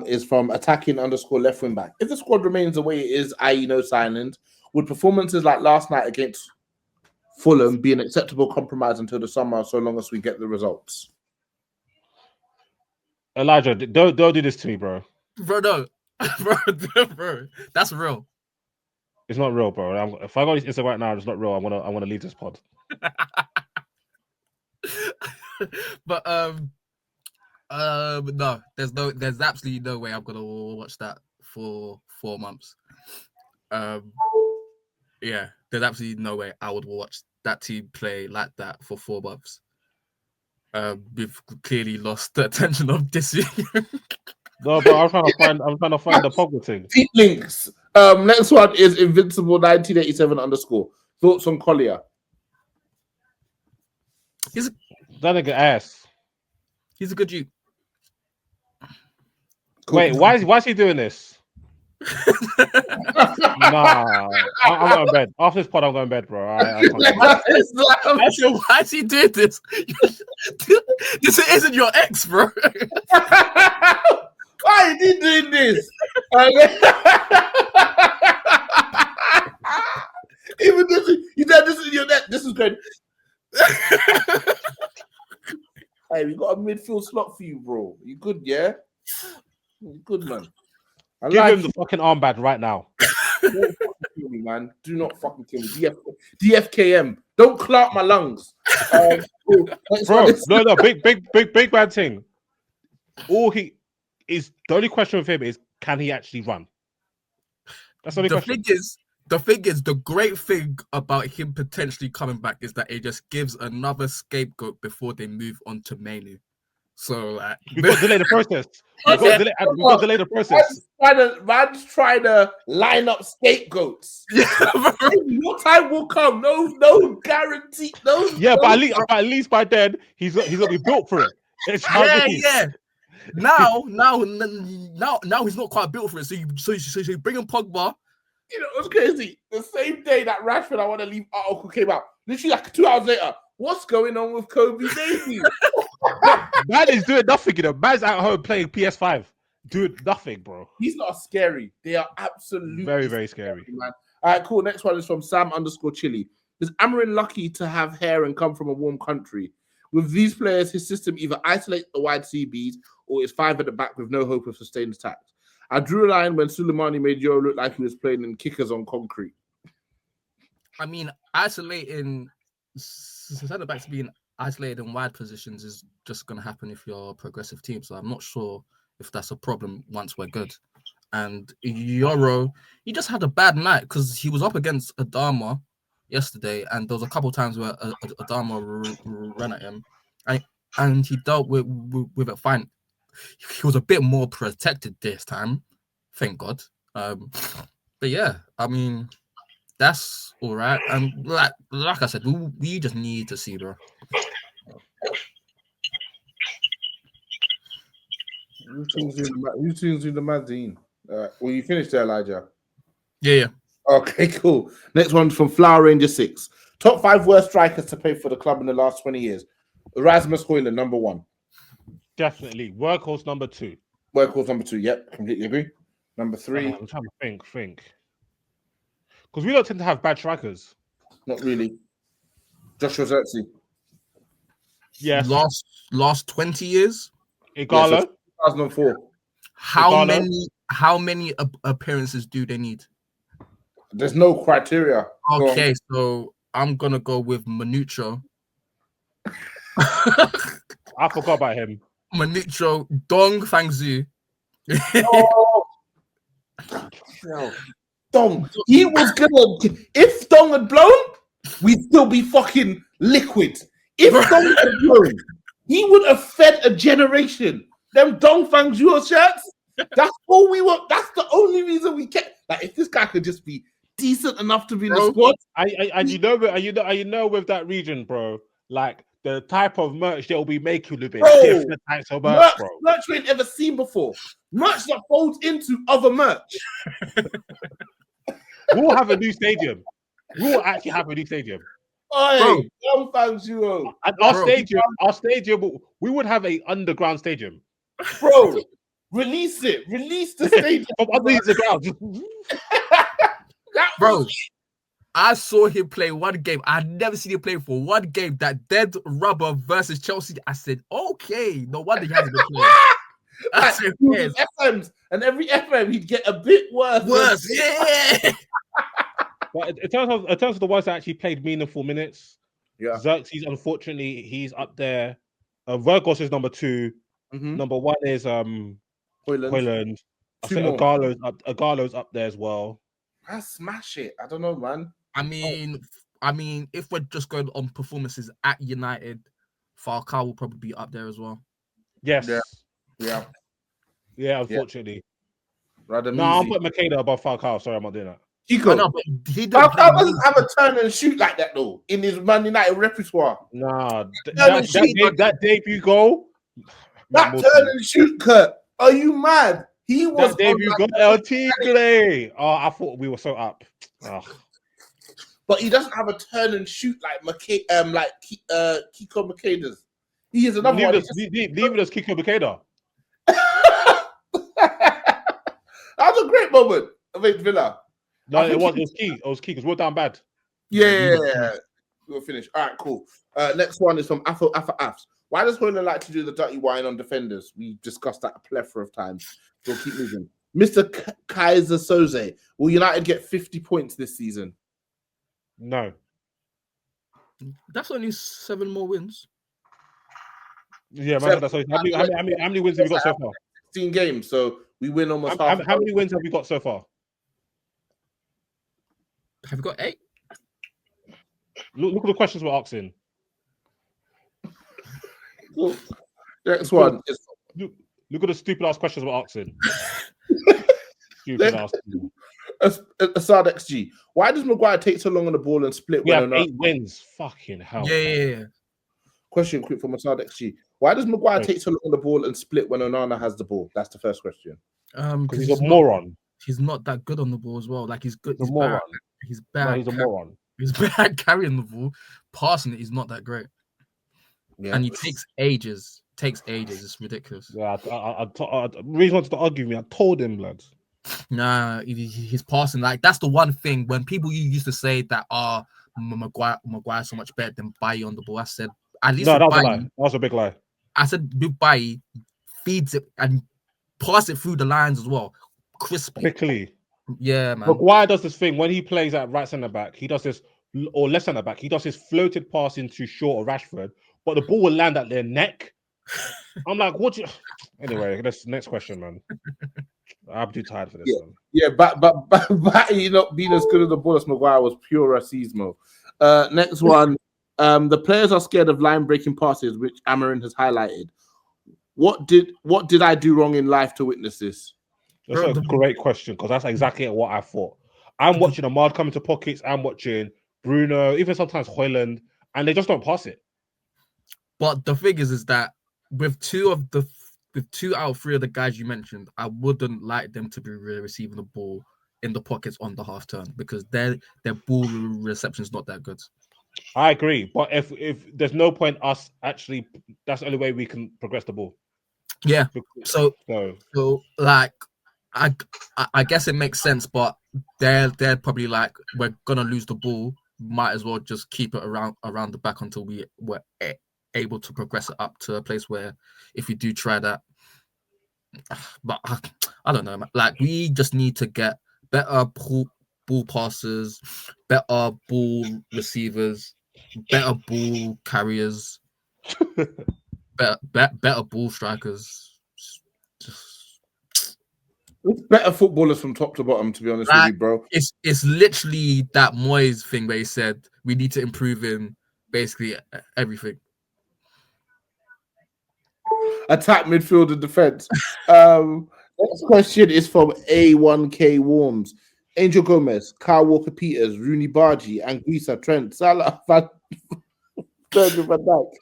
is from attacking_left wing back. If the squad remains the way it is, i.e. no signings, would performances like last night against Fulham be an acceptable compromise until the summer, so long as we get the results? Elijah, don't do this to me, bro. Bro, no. bro, that's real. It's not real, bro. If I go to Instagram right now, it's not real. I'm gonna leave this pod. But no, there's absolutely no way I'm gonna watch that for 4 months. Yeah, there's absolutely no way I would watch that team play like that for 4 months. We've clearly lost the attention of Disu. No, but I'm trying to find the Pogba thing. Deep links. Next one is Invincible 1987_. Thoughts on Collier? That nigga ass. He's a good dude. Wait, why is he doing this? Nah, I'm going to bed. After this pod, I'm going to bed, bro. I can't. I said, why is he doing this? This isn't your ex, bro. Why is he doing this? Even this, you said this is your net. This is good. Hey, we got a midfield slot for you, bro. You good, yeah? You good, man. Give him the fucking armband right now. Don't fucking kill me, man. Do not fucking kill me. DFKM. Don't clot my lungs. Bro, no, big bad thing. The only question with him is, can he actually run? That's the only question. The thing is, the great thing about him potentially coming back is that it just gives another scapegoat before they move on to Manu. So, like, we've got to delay the process. We've got to delay the process. Man's trying to line up scapegoats. Yeah, your time will come. No guarantee. But at least by then he's gonna be built for it. Yeah. Now he's not quite built for it. So you bring in Pogba. You know, it was crazy. The same day that Rashford, I want to leave article came out, literally like 2 hours later, what's going on with Kobe baby? Man is doing nothing, you know. Man's at home playing PS5. Doing nothing, bro. He's not scary. They are absolutely very, very scary, man. All right, cool. Next one is from Sam_Chili. Is Amarin lucky to have hair and come from a warm country? With these players, his system either isolates the wide CBs or is 5 at the back with no hope of sustained attacks. I drew a line when Soleimani made Euro look like he was playing in kickers on concrete. I mean, isolating centre backs being isolated in wide positions is just going to happen if you're a progressive team. So I'm not sure if that's a problem once we're good. And Euro, he just had a bad night because he was up against Adama yesterday, and there was a couple of times where Adama ran at him, and he dealt with it fine. He was a bit more protected this time, thank God. But yeah, I mean, that's all right. And like I said, we just need to see, bro. Who tunes in the magazine? Well, you finished there, Elijah. Yeah. Okay, cool. Next one's from Flower Ranger 6. Top 5 worst strikers to play for the club in the last 20 years. Rasmus Hojlund, number 1. Definitely. Workhorse, number 2. Workhorse, number 2. Yep, completely agree. Number 3. I'm trying to think. Because we don't tend to have bad strikers. Not really. Joshua Zirkzee. Yes. Last 20 years? Igalo. Yeah, so 2004. How many appearances do they need? There's no criteria. Okay, so I'm gonna go with Manucho. I forgot about him. Manucho, Dong Fangzhu. Dong. He was gonna. If Dong had blown, we'd still be fucking liquid. If Dong had blown, he would have fed a generation. Them Dong Fangzhu shirts. That's all we want. That's the only reason we kept. Like, if this guy could just be decent enough to be in the squad, you know, with that region, bro, like the type of merch they'll be making with it, bro, different types of merch, bro. Merch we ain't ever seen before. Merch that folds into other merch. We'll have a new stadium. We'll actually have a new stadium. Oi, Dong Fangzhu. And our stadium, we would have a underground stadium, bro. Release it. Release the stadium from underneath the ground. Bro, I saw him play one game. I'd never seen him play for one game. That dead rubber versus Chelsea. I said, okay, no wonder he hasn't been playing. I said, yes. FMs, and every FM he'd get a bit worse. Yeah. But in terms of the ones that actually played meaningful minutes, yeah, Xerxes, unfortunately, he's up there. Virgos is number 2. Mm-hmm. Number 1 is Hojlund. I think Igalo's up there as well. I smash it. I don't know, man. I mean, if we're just going on performances at United, Falcao will probably be up there as well. Yes. Yeah. Unfortunately. Rather no, I'll put Makeda above Falcao. Sorry, I'm not doing that. Falcao doesn't have a turn and shoot like that though in his Man United repertoire. Nah, that debut goal. That turn and shoot, Kurt. Are you mad? He was That debut got LT today. Oh, I thought we were so up. Oh. but he doesn't have a turn and shoot like Kiko Makeda's. He is another one. Leave it as Kiko Makeda. That was a great moment against Villa. No, it was key. It was key because we're down bad. Yeah. We'll finish. All right, cool. Next one is from Afro Afs. Why does Hojlund like to do the dirty wine on defenders? We discussed that a plethora of times. We'll keep moving. Mr. Kaiser Soze, will United get 50 points this season? No. That's only 7 more wins. Yeah, man. That's how many wins have we got so far? 16 games, so we win almost half. How many wins have we got so far? Have we got 8? Look at the questions we're asking. Next one is look at the stupid ass questions we're asking. Stupid ass. Assad XG. Why does Maguire take so long on the ball and split? We have 8 wins. Fucking hell. Yeah. Question quick from Assad XG. Why does Maguire take so long on the ball and split when Onana has the ball? That's the first question. Because he's a moron. He's not that good on the ball as well. Like he's good. He's a moron. He's bad. No, he's a moron. He's bad carrying the ball. Passing it, he's not that great. Yeah. And he takes ages. It's ridiculous. Yeah, I really wanted to argue with me. I told him, lads. Nah, he's passing. Like that's the one thing when people used to say that Maguire's so much better than Bailly on the ball. I said at least no, that was a lie. That was a big lie. I said Bailly feeds it and pass it through the lines as well, crisply. Quickly. Yeah, man. Maguire does this thing when he plays at right centre back. He does this, or left centre back. He does his floated pass into Shaw or Rashford, but the ball will land at their neck. I'm like, what? Anyway, next question, man. I'm too tired for this one. Yeah, but Bailly not being as good as the ball as Maguire was pure racismo. Next one. The players are scared of line-breaking passes, which Amarin has highlighted. What did I do wrong in life to witness this? That's a great question because that's exactly what I thought. I'm watching Ahmad come into pockets. I'm watching Bruno, even sometimes Hojlund, and they just don't pass it. But the thing is that with 2 out of 3 of the guys you mentioned, I wouldn't like them to be receiving the ball in the pockets on the half turn because their ball reception is not that good. I agree, but if there's no point us actually, that's the only way we can progress the ball. Yeah. So like, I guess it makes sense, but they're probably like, we're gonna lose the ball. Might as well just keep it around the back until we were able to progress it up to a place where if we do try that, but I don't know, man. Like we just need to get better ball passers, better ball receivers, better ball carriers, better ball strikers. It's better footballers from top to bottom, to be honest with you, bro. It's literally that Moyes thing where he said we need to improve in basically everything. Attack, midfield, and defense. Next question is from A1K Warms. Angel Gomez, Kyle Walker-Peters, Rooney Bargy, Anguissa, Trent, Salah, Van Dijk.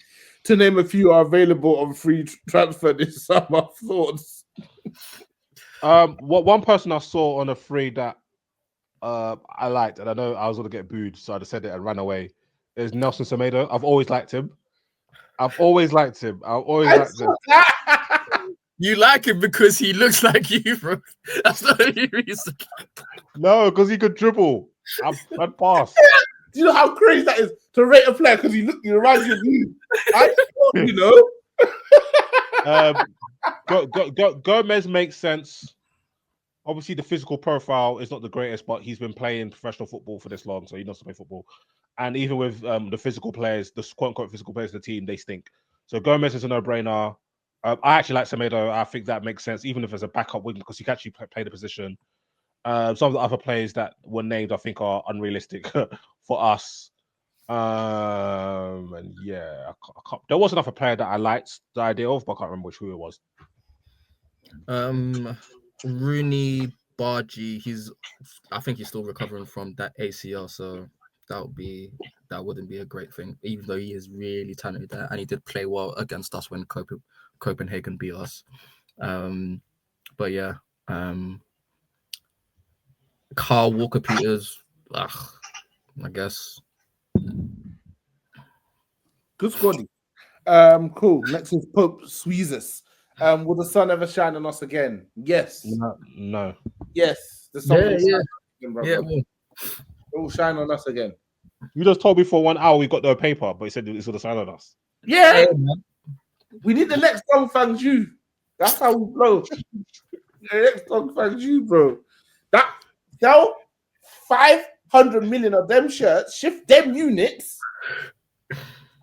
To name a few are available on free transfer this summer. Thoughts? What one person I saw on a free that I liked, and I know I was going to get booed, so I just said it and ran away, is Nelson Semedo. I've always liked him. You like him because he looks like you, bro. That's the only reason. No, because he could dribble. I'd pass. Do you know how crazy that is to rate a player because he reminds you of you? Gomez makes sense. Obviously, the physical profile is not the greatest, but he's been playing professional football for this long, so he knows to play football. And even with the physical players, the quote-unquote physical players of the team, they stink. So Gomez is a no-brainer. I actually like Semedo. I think that makes sense, even if it's a backup wing, because he can actually play the position. Some of the other players that were named, I think, are unrealistic for us. And yeah, there was another player that I liked the idea of, but I can't remember who it was. Rooney Bargy. I think he's still recovering from that ACL, so that wouldn't be a great thing, even though he is really talented there, and he did play well against us when Copenhagen beat us. But yeah, Carl Walker Peters. I guess. Good squad. Cool. Next is Pope Sweezus. Will the sun ever shine on us again? Yes. No. Yes. The sun will shine Yeah. on us again, brother. Yeah. Well, It will shine on us again. You just told me for 1 hour we got the paper, but he said it's going to sign on us. Yeah. man. We need the next Dong Fang Ju. That's how we blow. The next Dong Fang Ju, bro. That sell 500 million of them shirts, shift them units.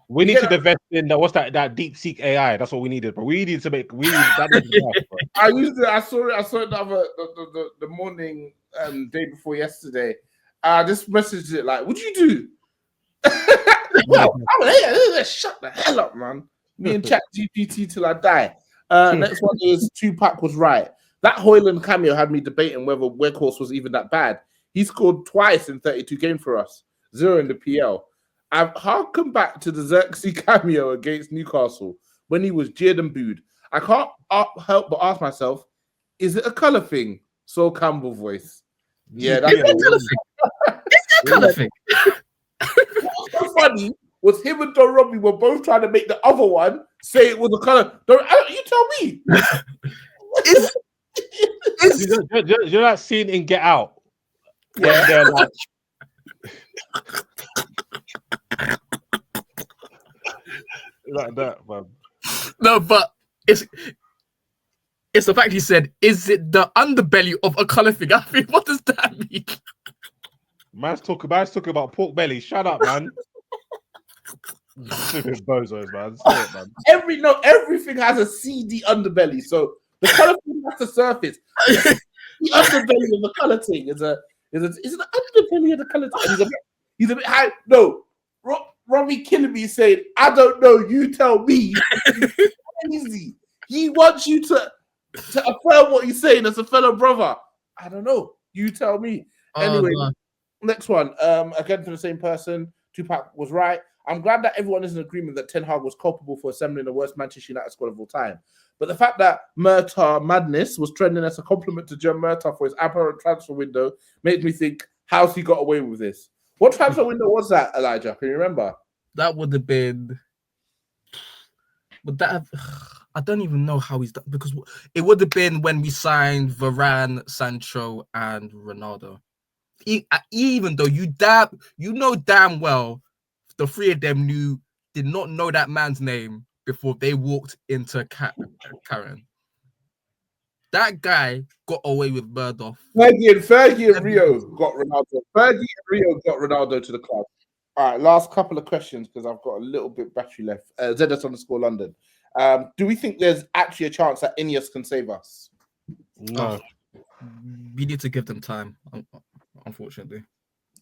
We need to invest in that deep seek AI. That's what we needed, but we need to make that. I saw it the morning day before yesterday. I just messaged it like, what'd you do? Well, shut the hell up, man. Me and Chat GPT till I die. Next one is Tupac was right. That Hojlund cameo had me debating whether Weghorst was even that bad. He scored twice in 32 games for us, 0 in the PL. I've harkened back to the Xerxes cameo against Newcastle when he was jeered and booed. I can't help but ask myself, is it a colour thing? Sol Campbell voice. Yeah, that's a colour thing. What was so funny was him and Don Robbie were both trying to make the other one say it was a colour. You tell me. You're not seeing in Get Out. Yeah. They're like, like that, man. No, but it's the fact he said, is it the underbelly of a colour thing? I mean, what does that mean? Man's talking about pork belly. Shut up, man. Stupid bozos, man. Stop it, man. Everything has a seedy underbelly. So the colour thing has to surface. The underbelly of the colour thing is the underbelly of the colour thing. He's a bit high. No, Robbie Killenby saying, I don't know, you tell me. Easy. He wants you to affirm what he's saying as a fellow brother. I don't know. You tell me. Anyway, next one. Again, for the same person, Tupac was right. I'm glad that everyone is in agreement that Ten Hag was culpable for assembling the worst Manchester United squad of all time. But the fact that Murtaugh Madness was trending as a compliment to John Murtaugh for his apparent transfer window makes me think, how's he got away with this? What transfer window was that, Elijah? Can you remember? That would have been... Would that have... I don't even know how he's done, because it would have been when we signed Varane, Sancho, and Ronaldo. Even though you know damn well the three of them did not know that man's name before they walked into Karen. That guy got away with murder. Fergie and Rio got Ronaldo. Fergie and Rio got Ronaldo to the club. All right, last couple of questions because I've got a little bit battery left. ZS London. Do we think there's actually a chance that Ineos can save us? No. We need to give them time, unfortunately.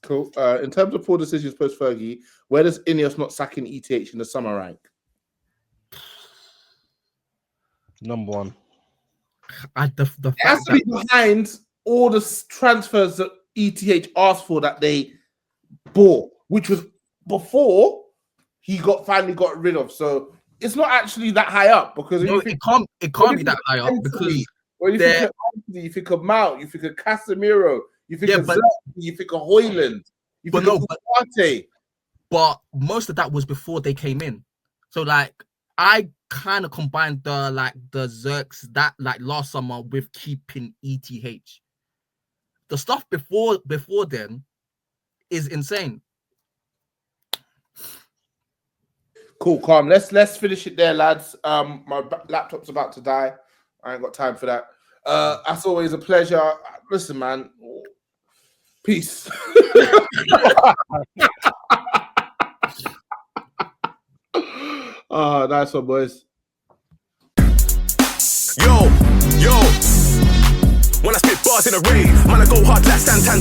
Cool. In terms of poor decisions post Fergie, where does Ineos not sacking ETH in the summer rank? Number one. It has to be behind all the transfers that ETH asked for that they bought, which was before he finally got rid of. So it's not actually that high up because it can't be that high up because when you think of Anthony, you think of Mount, you think of Casemiro, you think of Zerk, you think of Hojlund, you think of Ugarte. But most of that was before they came in. So like I kind of combined the Zerks that like last summer with keeping ETH. The stuff before then is insane. Cool, calm. Let's finish it there, lads. My laptop's about to die. I ain't got time for that. As always, a pleasure. Listen, man. Peace. Oh, nice one, boys. Yo. When I spit bars in a rave, man, I go hard like Santan.